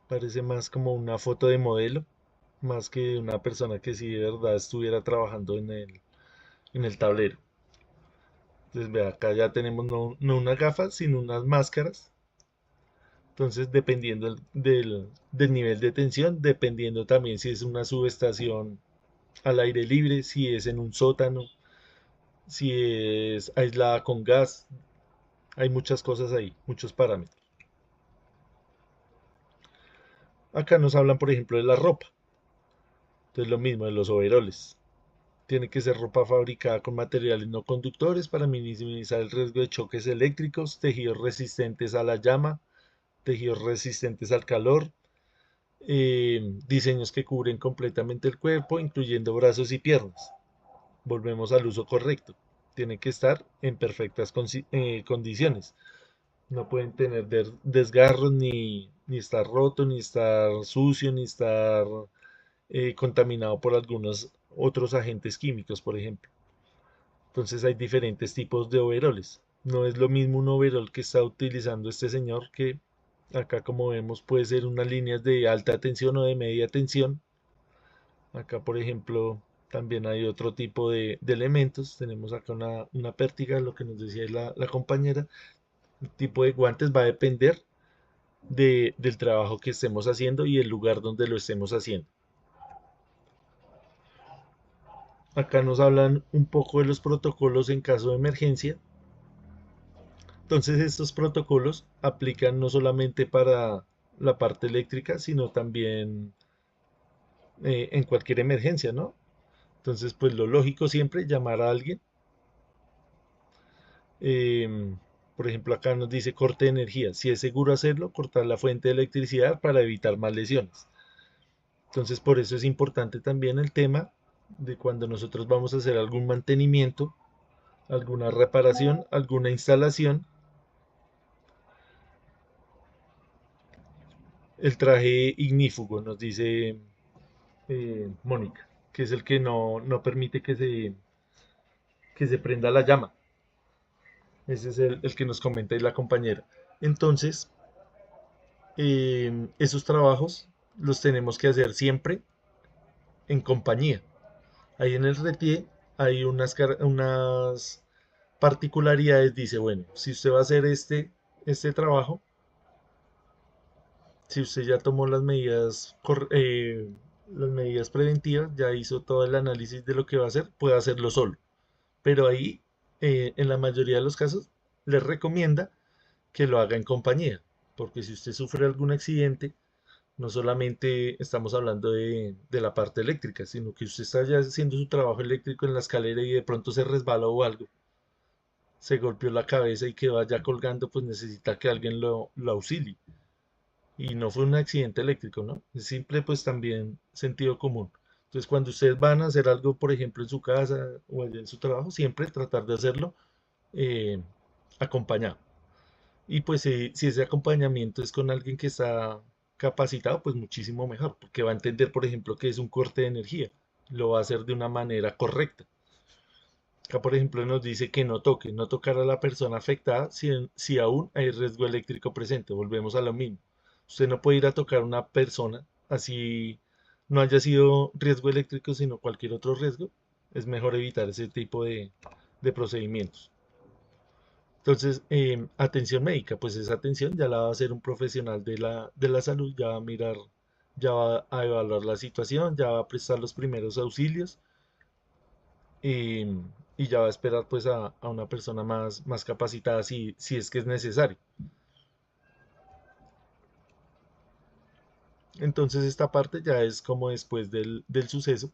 parece más como una foto de modelo, más que una persona que sí de verdad estuviera trabajando en el tablero. Entonces, ve, acá ya tenemos no unas gafas, sino unas máscaras. Entonces, dependiendo del nivel de tensión, dependiendo también si es una subestación al aire libre, si es en un sótano, si es aislada con gas, hay muchas cosas ahí, muchos parámetros. Acá nos hablan, por ejemplo, de la ropa. Entonces, lo mismo de los overoles. Tiene que ser ropa fabricada con materiales no conductores para minimizar el riesgo de choques eléctricos, tejidos resistentes a la llama, tejidos resistentes al calor, diseños que cubren completamente el cuerpo, incluyendo brazos y piernas. Volvemos al uso correcto. Tiene que estar en perfectas condiciones. No pueden tener desgarros, ni estar roto, ni estar sucio, ni estar contaminado por algunos otros agentes químicos, por ejemplo. Entonces hay diferentes tipos de overoles. No es lo mismo un overol que está utilizando este señor que acá como vemos puede ser unas líneas de alta tensión o de media tensión. Acá por ejemplo también hay otro tipo de elementos. Tenemos acá una pértiga, lo que nos decía la compañera. El tipo de guantes va a depender del trabajo que estemos haciendo y el lugar donde lo estemos haciendo. Acá nos hablan un poco de los protocolos en caso de emergencia. Entonces estos protocolos aplican no solamente para la parte eléctrica, sino también en cualquier emergencia, ¿no? Entonces, pues lo lógico siempre llamar a alguien. em, por ejemplo, acá nos dice corte de energía. Si es seguro hacerlo, cortar la fuente de electricidad para evitar más lesiones. Entonces, por eso es importante también el tema de cuando nosotros vamos a hacer algún mantenimiento, alguna reparación, alguna instalación, el traje ignífugo, nos dice Mónica, que es el que no permite que se prenda la llama. Ese es el que nos comenta ahí la compañera. Entonces, esos trabajos los tenemos que hacer siempre en compañía. Ahí en el RETIE hay unas particularidades. Dice, bueno, si usted va a hacer este trabajo, si usted ya tomó las medidas preventivas, ya hizo todo el análisis de lo que va a hacer, puede hacerlo solo. Pero ahí, en la mayoría de los casos, les recomienda que lo haga en compañía, porque si usted sufre algún accidente, No solamente estamos hablando de la parte eléctrica, sino que usted está ya haciendo su trabajo eléctrico en la escalera y de pronto se resbaló o algo, se golpeó la cabeza y quedó allá colgando, pues necesita que alguien lo auxilie. Y no fue un accidente eléctrico, ¿no? Es simple, pues también sentido común. Entonces, cuando ustedes van a hacer algo, por ejemplo, en su casa o allá en su trabajo, siempre tratar de hacerlo eh, acompañado. Y pues si ese acompañamiento es con alguien que está capacitado, pues muchísimo mejor, porque va a entender, por ejemplo, que es un corte de energía. Lo va a hacer de una manera correcta. Acá, por ejemplo, nos dice que no toque, no tocar a la persona afectada si aún hay riesgo eléctrico presente. Volvemos a lo mismo. Usted no puede ir a tocar a una persona así no haya sido riesgo eléctrico, sino cualquier otro riesgo. Es mejor evitar ese tipo de procedimientos. Entonces, atención médica, pues esa atención ya la va a hacer un profesional de la salud, ya va a mirar, ya va a evaluar la situación, ya va a prestar los primeros auxilios y, y ya va a esperar pues a una persona más capacitada si es que es necesario. Entonces esta parte ya es como después del suceso.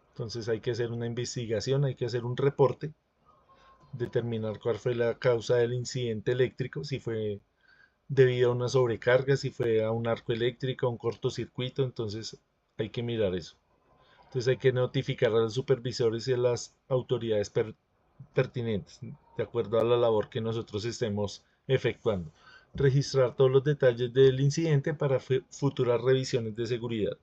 Entonces hay que hacer una investigación, hay que hacer un reporte, determinar cuál fue la causa del incidente eléctrico, si fue debido a una sobrecarga, si fue a un arco eléctrico, a un cortocircuito, entonces hay que mirar eso. Entonces hay que notificar a los supervisores y a las autoridades pertinentes, de acuerdo a la labor que nosotros estemos efectuando. Registrar todos los detalles del incidente para futuras revisiones de seguridad.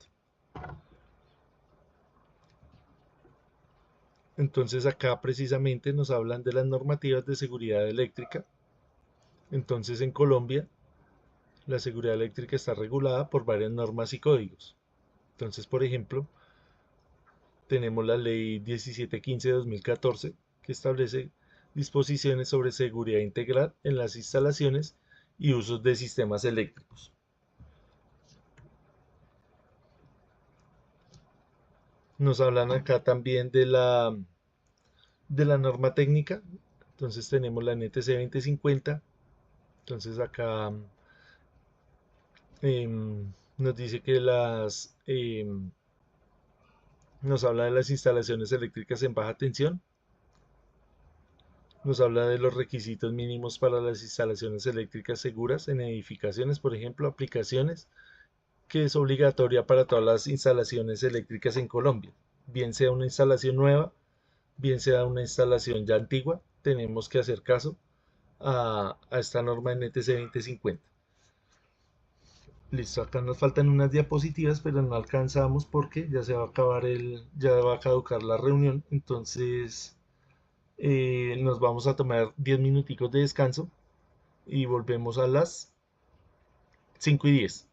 Entonces acá precisamente nos hablan de las normativas de seguridad eléctrica. Entonces en Colombia la seguridad eléctrica está regulada por varias normas y códigos. Entonces, por ejemplo, tenemos la ley 1715 de 2014 que establece disposiciones sobre seguridad integral en las instalaciones y usos de sistemas eléctricos. Nos hablan acá también de la norma técnica. Entonces tenemos la NTC 2050. Entonces acá nos dice que nos habla de las instalaciones eléctricas en baja tensión. Nos habla de los requisitos mínimos para las instalaciones eléctricas seguras en edificaciones, por ejemplo, aplicaciones, que es obligatoria para todas las instalaciones eléctricas en Colombia. Bien sea una instalación nueva, bien sea una instalación ya antigua, tenemos que hacer caso a esta norma NTC 2050. Listo, acá nos faltan unas diapositivas, pero no alcanzamos porque ya se va a acabar ya va a caducar la reunión. Entonces, nos vamos a tomar 10 minuticos de descanso y volvemos a las 5:10.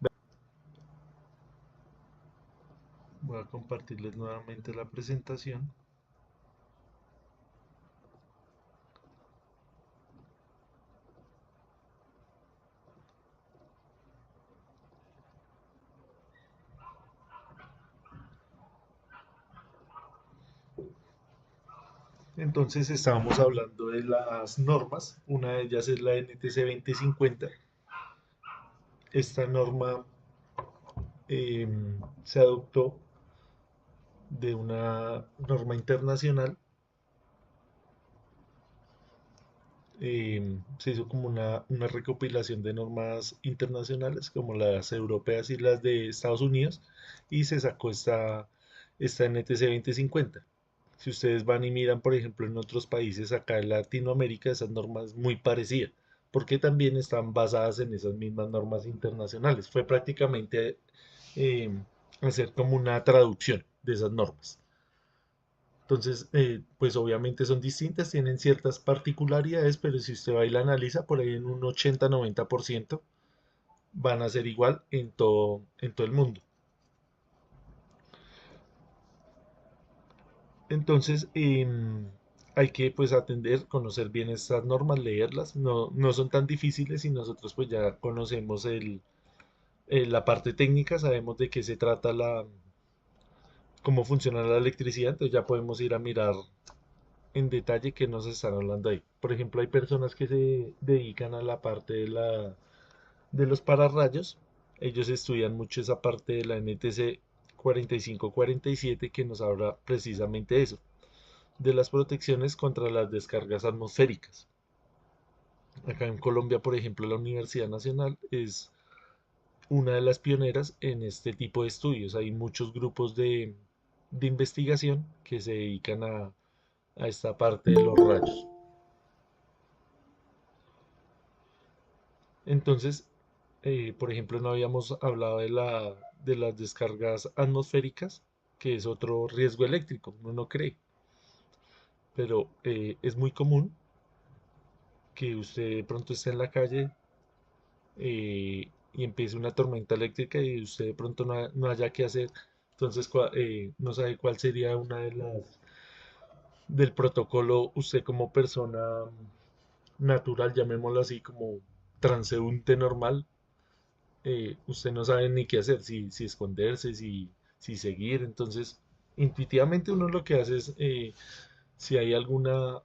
Voy a compartirles nuevamente la presentación. Entonces estábamos hablando de las normas. Una de ellas es la NTC 2050. Esta norma se adoptó de una norma internacional. Se hizo como una recopilación de normas internacionales como las europeas y las de Estados Unidos y se sacó esta NTC 2050. Si ustedes van y miran, por ejemplo, en otros países acá en Latinoamérica, esas normas muy parecidas, porque también están basadas en esas mismas normas internacionales. Fue prácticamente eh, hacer como una traducción de esas normas. Entonces, pues obviamente son distintas, tienen ciertas particularidades, pero si usted va y la analiza, por ahí en un 80-90% van a ser igual en todo el mundo. Entonces, hay que pues atender, conocer bien estas normas, leerlas, no son tan difíciles y nosotros pues ya conocemos la parte técnica, sabemos de qué se trata cómo funciona la electricidad, entonces ya podemos ir a mirar en detalle qué nos están hablando ahí. Por ejemplo, hay personas que se dedican a la parte de los pararrayos. Ellos estudian mucho esa parte de la NTC 4547 que nos habla precisamente de eso, de las protecciones contra las descargas atmosféricas. Acá en Colombia, por ejemplo, la Universidad Nacional es una de las pioneras en este tipo de estudios. Hay muchos grupos de investigación que se dedican a esta parte de los rayos. Entonces, por ejemplo, no habíamos hablado de las descargas atmosféricas, que es otro riesgo eléctrico, uno no cree, pero es muy común que usted de pronto esté en la calle y empiece una tormenta eléctrica y usted de pronto no haya qué hacer, entonces no sabe cuál sería una de las del protocolo, usted como persona natural, llamémoslo así, como transeúnte normal, usted no sabe ni qué hacer, si esconderse, si seguir. Entonces, intuitivamente uno lo que hace es, si hay alguna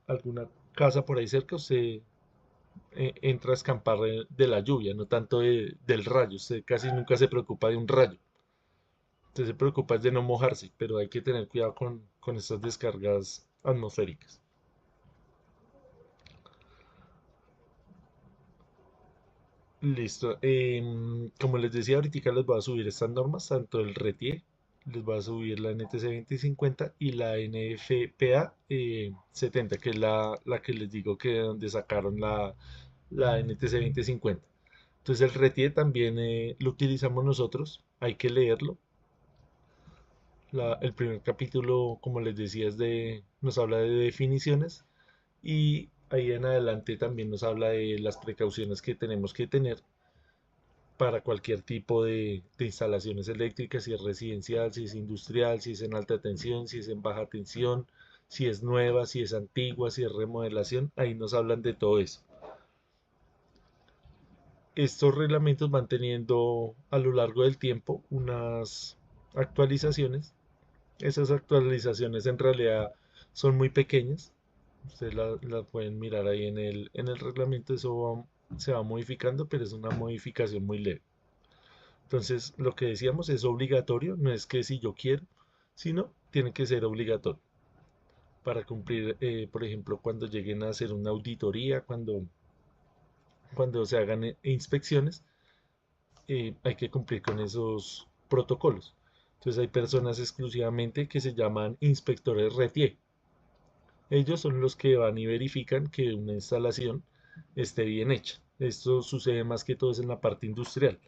casa por ahí cerca, usted entra a escampar de la lluvia, no tanto del rayo. Usted casi nunca se preocupa de un rayo. Usted se preocupa es de no mojarse, pero hay que tener cuidado con estas descargas atmosféricas. Listo. Como les decía, ahorita les voy a subir estas normas, tanto el RETIE, les voy a subir la NTC 2050 y la NFPA 70, que es la que les digo que donde sacaron la NTC 2050. Entonces el RETIE también lo utilizamos nosotros, hay que leerlo. El primer capítulo, como les decía, nos habla de definiciones y ahí en adelante también nos habla de las precauciones que tenemos que tener para cualquier tipo de instalaciones eléctricas, si es residencial, si es industrial, si es en alta tensión, si es en baja tensión, si es nueva, si es antigua, si es remodelación, ahí nos hablan de todo eso. Estos reglamentos van teniendo a lo largo del tiempo unas actualizaciones. Esas actualizaciones en realidad son muy pequeñas. Ustedes la pueden mirar ahí en el reglamento, se va modificando, pero es una modificación muy leve. Entonces, lo que decíamos es obligatorio, no es que si yo quiero, sino tiene que ser obligatorio para cumplir, por ejemplo, cuando lleguen a hacer una auditoría, cuando se hagan inspecciones, hay que cumplir con esos protocolos. Entonces, hay personas exclusivamente que se llaman inspectores RETIE. Ellos son los que van y verifican que una instalación esté bien hecha. Esto sucede más que todo es en la parte industrial.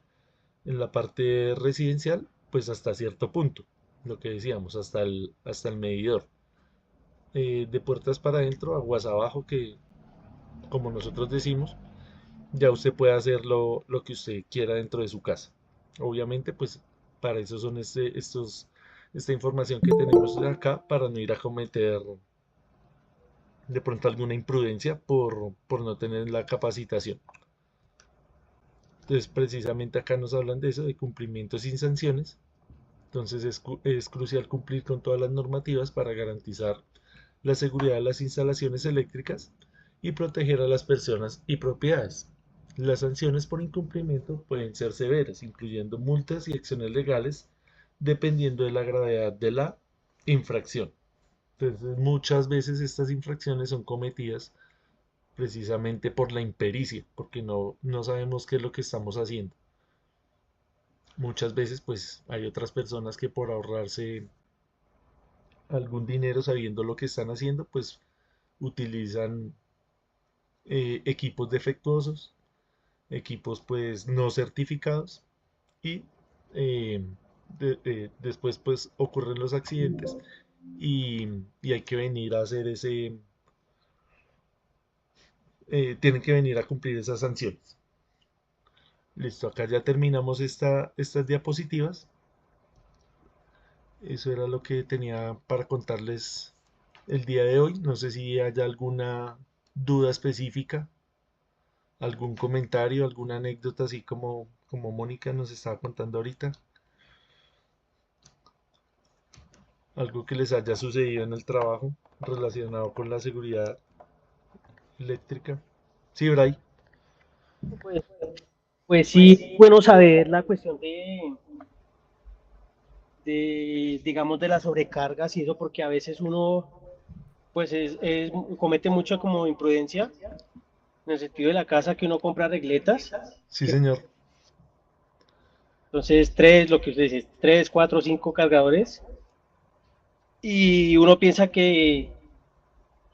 En la parte residencial, pues hasta cierto punto, lo que decíamos, hasta el medidor. De puertas para adentro, aguas abajo, que como nosotros decimos, ya usted puede hacer lo que usted quiera dentro de su casa. Obviamente, pues para eso son esta información que tenemos de acá, para no ir a cometer de pronto alguna imprudencia por no tener la capacitación. Entonces, precisamente acá nos hablan de eso, de cumplimiento sin sanciones. Entonces es crucial cumplir con todas las normativas para garantizar la seguridad de las instalaciones eléctricas y proteger a las personas y propiedades. Las sanciones por incumplimiento pueden ser severas, incluyendo multas y acciones legales, dependiendo de la gravedad de la infracción. Entonces, muchas veces estas infracciones son cometidas precisamente por la impericia, porque no sabemos qué es lo que estamos haciendo. Muchas veces, pues, hay otras personas que por ahorrarse algún dinero sabiendo lo que están haciendo, pues utilizan equipos defectuosos, equipos pues no certificados y eh, después pues ocurren los accidentes y hay que venir a hacer tienen que venir a cumplir esas sanciones. Listo, acá ya terminamos estas diapositivas. Eso era lo que tenía para contarles el día de hoy. No sé si haya alguna duda específica, algún comentario, alguna anécdota, así como Mónica nos estaba contando ahorita. Algo que les haya sucedido en el trabajo relacionado con la seguridad eléctrica. Sí, Bray. Pues, Pues sí, bueno saber la cuestión digamos, de las sobrecargas y eso, porque a veces uno, pues, comete mucha como imprudencia, en el sentido de la casa que uno compra regletas, Sí, que señor. entonces tres, lo que usted dice, tres, cuatro, cinco cargadores, y uno piensa que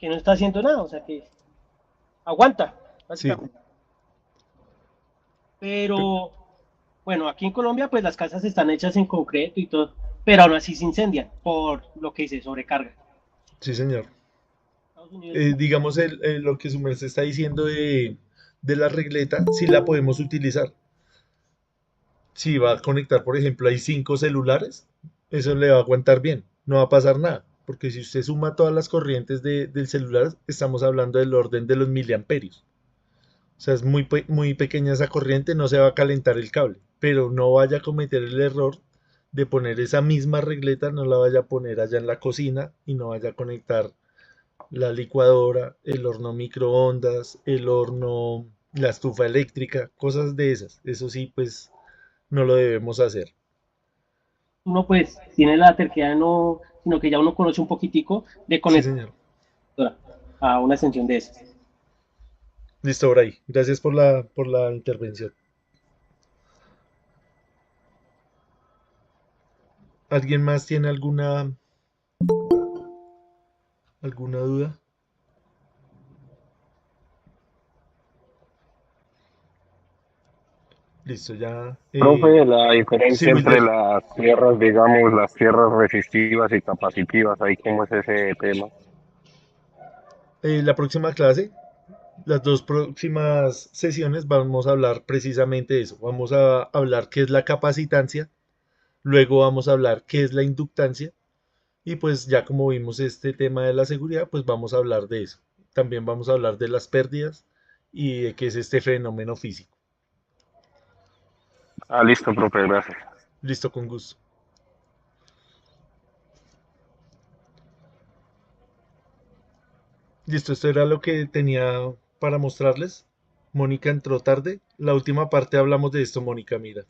no está haciendo nada, o sea, que aguanta, Sí. básicamente. Pe- Pero, bueno, aquí en Colombia, pues las casas están hechas en concreto y todo, pero aún así se incendian por lo que dice, sobrecarga. Sí, señor. Estados Unidos, Digamos, lo que su merced está diciendo de la regleta, sí la podemos utilizar. Si va a conectar, por ejemplo, hay 5 celulares, eso le va a aguantar bien, no va a pasar nada, porque si usted suma todas las corrientes del celular, estamos hablando del orden de los miliamperios. O sea, es muy pequeña esa corriente, no se va a calentar el cable, pero no vaya a cometer el error de poner esa misma regleta, no la vaya a poner allá en la cocina y no vaya a conectar la licuadora, el horno microondas, el horno, la estufa eléctrica, cosas de esas. Eso sí, pues no lo debemos hacer. uno pues tiene la terquedad de no, sino que ya uno conoce un poquitico de Sí, conectar señor. a una extensión de esas. Listo, por ahí. Gracias por la intervención. ¿Alguien más tiene alguna duda? Listo, ya. Profe, la Sí, diferencia entre Wilder. las tierras, digamos, las tierras resistivas y capacitivas, ahí cómo es ese tema. La próxima clase, las dos próximas sesiones, vamos a hablar precisamente de eso. Vamos a hablar qué es la capacitancia, luego vamos a hablar qué es la inductancia y pues ya como vimos este tema de la seguridad, pues vamos a hablar de eso. También vamos a hablar de las pérdidas y de qué es este fenómeno físico. Ah, listo, profe, gracias. Listo, con gusto. Listo, esto era lo que tenía para mostrarles. Mónica entró tarde. La última parte hablamos de esto, Mónica, mira.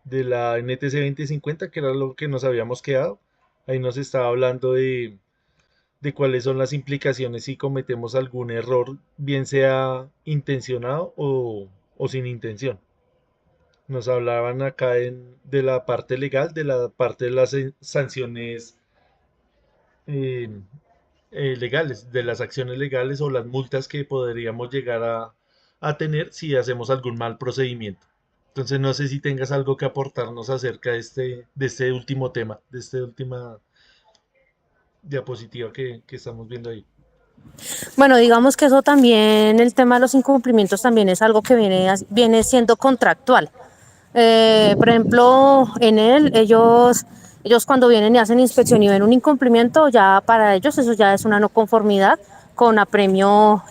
De la NTC 2050, que era lo que nos habíamos quedado. Ahí nos estaba hablando de cuáles son las implicaciones si cometemos algún error, bien sea intencionado o sin intención. Nos hablaban acá de la parte legal, de la parte de las sanciones eh, legales, de las acciones legales o las multas que podríamos llegar a tener si hacemos algún mal procedimiento. Entonces no sé si tengas algo que aportarnos acerca de este último tema, de esta última diapositiva que estamos viendo ahí. Bueno, digamos que eso también, el tema de los incumplimientos también es algo que viene siendo contractual. Por ejemplo, en él, ellos cuando vienen y hacen inspección y ven un incumplimiento, ya para ellos eso ya es una no conformidad con apremio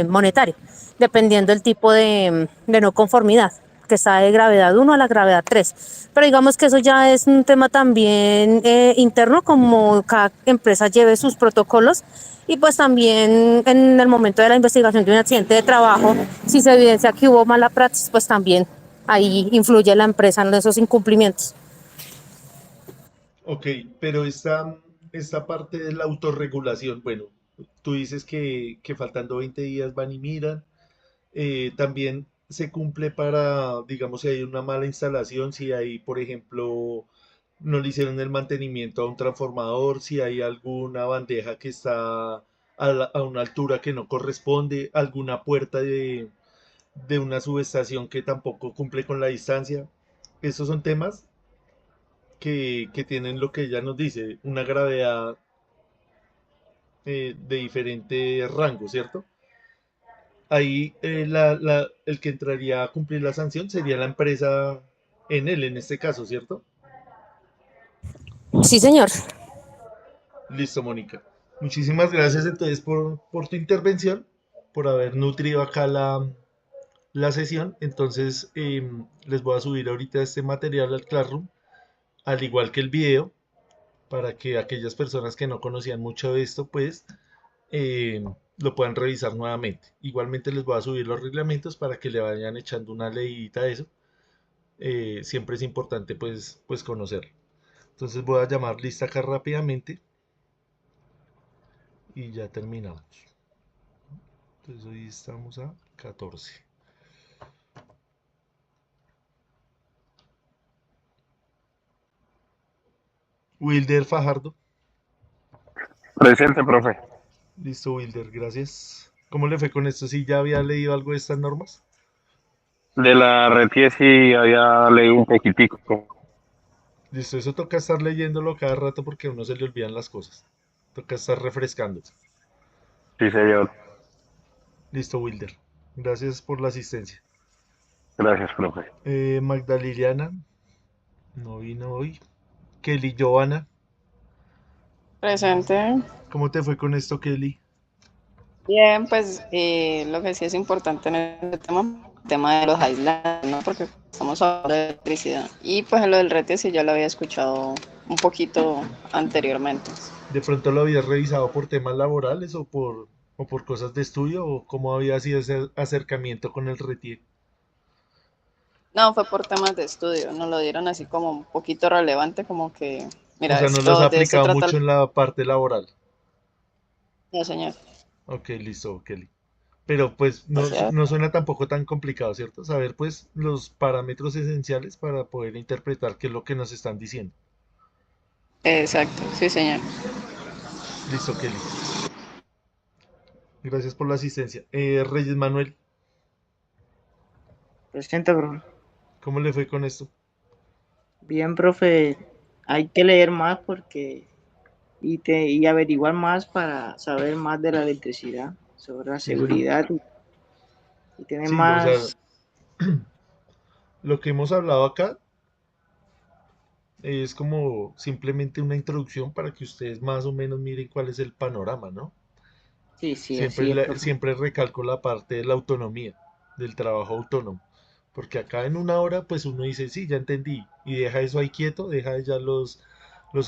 monetario, dependiendo del tipo de no conformidad, que está de gravedad 1 a la gravedad 3. Pero digamos que eso ya es un tema también interno, como cada empresa lleve sus protocolos y pues también en el momento de la investigación de un accidente de trabajo, si se evidencia que hubo mala praxis, pues también ahí influye la empresa en esos incumplimientos. Ok, pero esta parte de la autorregulación, bueno, tú dices que faltando 20 días van y miran, también se cumple para, digamos, si hay una mala instalación, si hay, por ejemplo, no le hicieron el mantenimiento a un transformador, si hay alguna bandeja que está a una altura que no corresponde, alguna puerta de una subestación que tampoco cumple con la distancia. Estos son temas que tienen lo que ella nos dice, una gravedad de diferente rango, ¿cierto? Ahí el que entraría a cumplir la sanción sería la empresa en este caso, ¿cierto? Sí, señor. Listo, Mónica. Muchísimas gracias entonces por tu intervención, por haber nutrido acá la sesión. Entonces, les voy a subir ahorita este material al Classroom, al igual que el video, para que aquellas personas que no conocían mucho de esto, pues lo puedan revisar nuevamente. Igualmente les voy a subir los reglamentos para que le vayan echando una leidita a eso. Siempre es importante pues conocerlo. Entonces voy a llamar lista acá rápidamente y ya terminamos. Entonces hoy estamos a 14. Wilder Fajardo. Presente, profe. Listo, Wilder, gracias. ¿Cómo le fue con esto? ¿Sí ya había leído algo de estas normas? De la RETIE sí había leído un poquitico. Listo, eso toca estar leyéndolo cada rato porque a uno se le olvidan las cosas. Toca estar refrescando. Sí, señor. Listo, Wilder. Gracias por la asistencia. Gracias, profe. Magda Liliana, no vino hoy. Kelly Giovanna, Presente. ¿cómo te fue con esto, Kelly? Bien, pues lo que sí es importante en este tema, el tema de los aislantes, ¿no? Porque estamos hablando de electricidad. Y pues en lo del RETE sí ya lo había escuchado un poquito anteriormente. ¿De pronto lo habías revisado por temas laborales o por cosas de estudio o cómo había sido ese acercamiento con el RETIE? No, fue por temas de estudio, nos lo dieron así como un poquito relevante, como que, O mira, sea, no los esto ha de esto aplicado trata mucho en la parte laboral. no, señor. Ok, listo, Kelly. Pero pues no, Gracias. no suena tampoco tan complicado, ¿cierto? Saber pues los parámetros esenciales para poder interpretar qué es lo que nos están diciendo. Exacto, sí, señor. Listo, Kelly. Gracias por la asistencia. Reyes Manuel, Presente, profe. ¿cómo le fue con esto? Bien, profe, hay que leer más y averiguar más para saber más de la electricidad, sobre la Sí, señor. seguridad y tener Sí, o sea, más. lo que hemos hablado acá es como simplemente una introducción para que ustedes más o menos miren cuál es el panorama, ¿no? Sí, sí, Siempre, así es, profe. siempre recalco la parte de la autonomía, del trabajo autónomo, porque acá en una hora pues uno dice, sí, ya entendí, y deja eso ahí quieto, deja ya los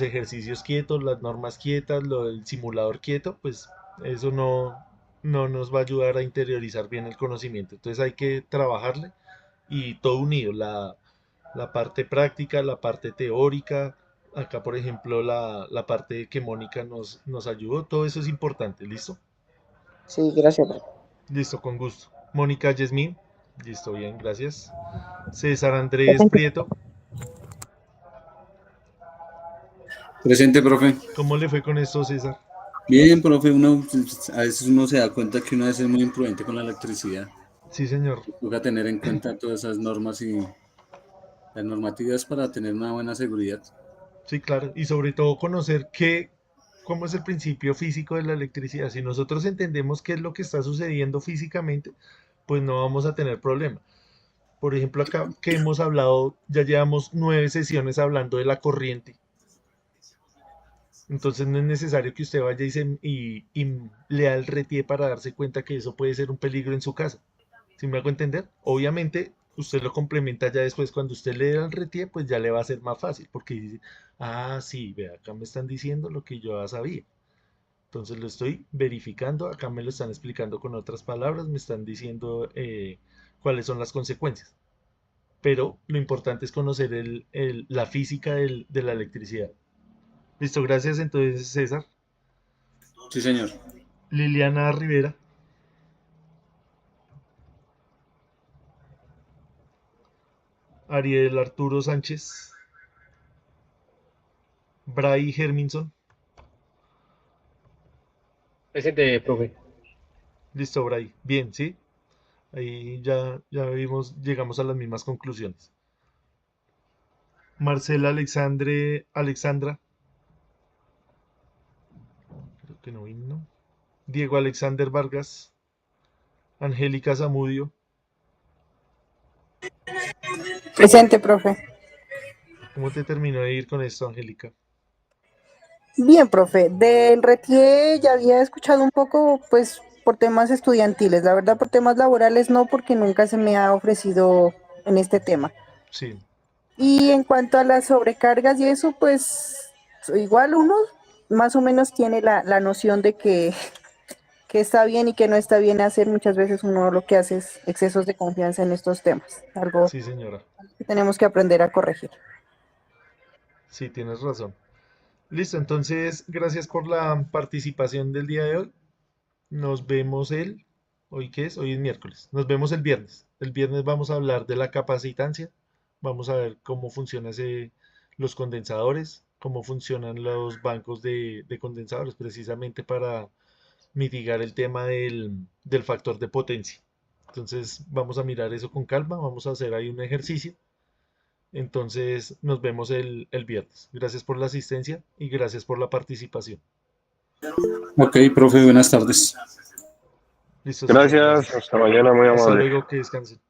ejercicios quietos, las normas quietas, el simulador quieto, pues eso no nos va a ayudar a interiorizar bien el conocimiento. Entonces hay que trabajarle y todo unido, la parte práctica, la parte teórica, acá por ejemplo la parte que Mónica nos ayudó, todo eso es importante, ¿listo? Sí, gracias, profe. Listo, con gusto. Mónica Yasmín, listo, bien, gracias. César Andrés Presente. Prieto, Presente, profe. ¿cómo le fue con esto, César? Bien, profe, a veces uno se da cuenta que uno es muy imprudente con la electricidad. Sí, señor. Toca tener en cuenta todas esas normas y las normativas para tener una buena seguridad. Sí, claro. Y sobre todo conocer cómo es el principio físico de la electricidad. Si nosotros entendemos qué es lo que está sucediendo físicamente, pues no vamos a tener problema. Por ejemplo, acá que hemos hablado, ya llevamos 9 sesiones hablando de la corriente. Entonces no es necesario que usted vaya y lea el RETIE para darse cuenta que eso puede ser un peligro en su casa. ¿Sí me hago entender? Obviamente, usted lo complementa ya después cuando usted lea el RETIE, pues ya le va a ser más fácil, porque dice, ah, sí, ve, acá me están diciendo lo que yo ya sabía. Entonces lo estoy verificando, acá me lo están explicando con otras palabras, me están diciendo cuáles son las consecuencias. Pero lo importante es conocer la física de la electricidad. Listo, gracias entonces César. Sí, señor. Liliana Rivera, Ariel Arturo Sánchez, Bray Herminson. Presente, profe. Listo, Bray. Bien, ¿sí? Ahí ya vimos, llegamos a las mismas conclusiones. Marcela Alexandra. Creo que no vino. Diego Alexander Vargas. Angélica Zamudio. Presente, profe. ¿Cómo te terminó de ir con esto, Angélica? Bien, profe. Del RETIE ya había escuchado un poco, pues, por temas estudiantiles. La verdad, por temas laborales no, porque nunca se me ha ofrecido en este tema. Sí, Y en cuanto a las sobrecargas y eso, pues, igual uno más o menos tiene la noción qué está bien y qué no está bien hacer. Muchas veces uno lo que hace es excesos de confianza en estos temas, algo Sí, señora. que tenemos que aprender a corregir. Sí, tienes razón. Listo, entonces, gracias por la participación del día de hoy. Nos vemos ¿hoy qué es? Hoy es miércoles. Nos vemos el viernes. El viernes vamos a hablar de la capacitancia. Vamos a ver cómo funcionan los condensadores, cómo funcionan los bancos de condensadores, precisamente para mitigar el tema del factor de potencia. Entonces, vamos a mirar eso con calma. Vamos a hacer ahí un ejercicio. Entonces, nos vemos el viernes. Gracias por la asistencia y gracias por la participación. Ok, profe, buenas tardes. Listo, señor, Gracias, gracias. hasta mañana, muy Hasta amable. luego, que descansen.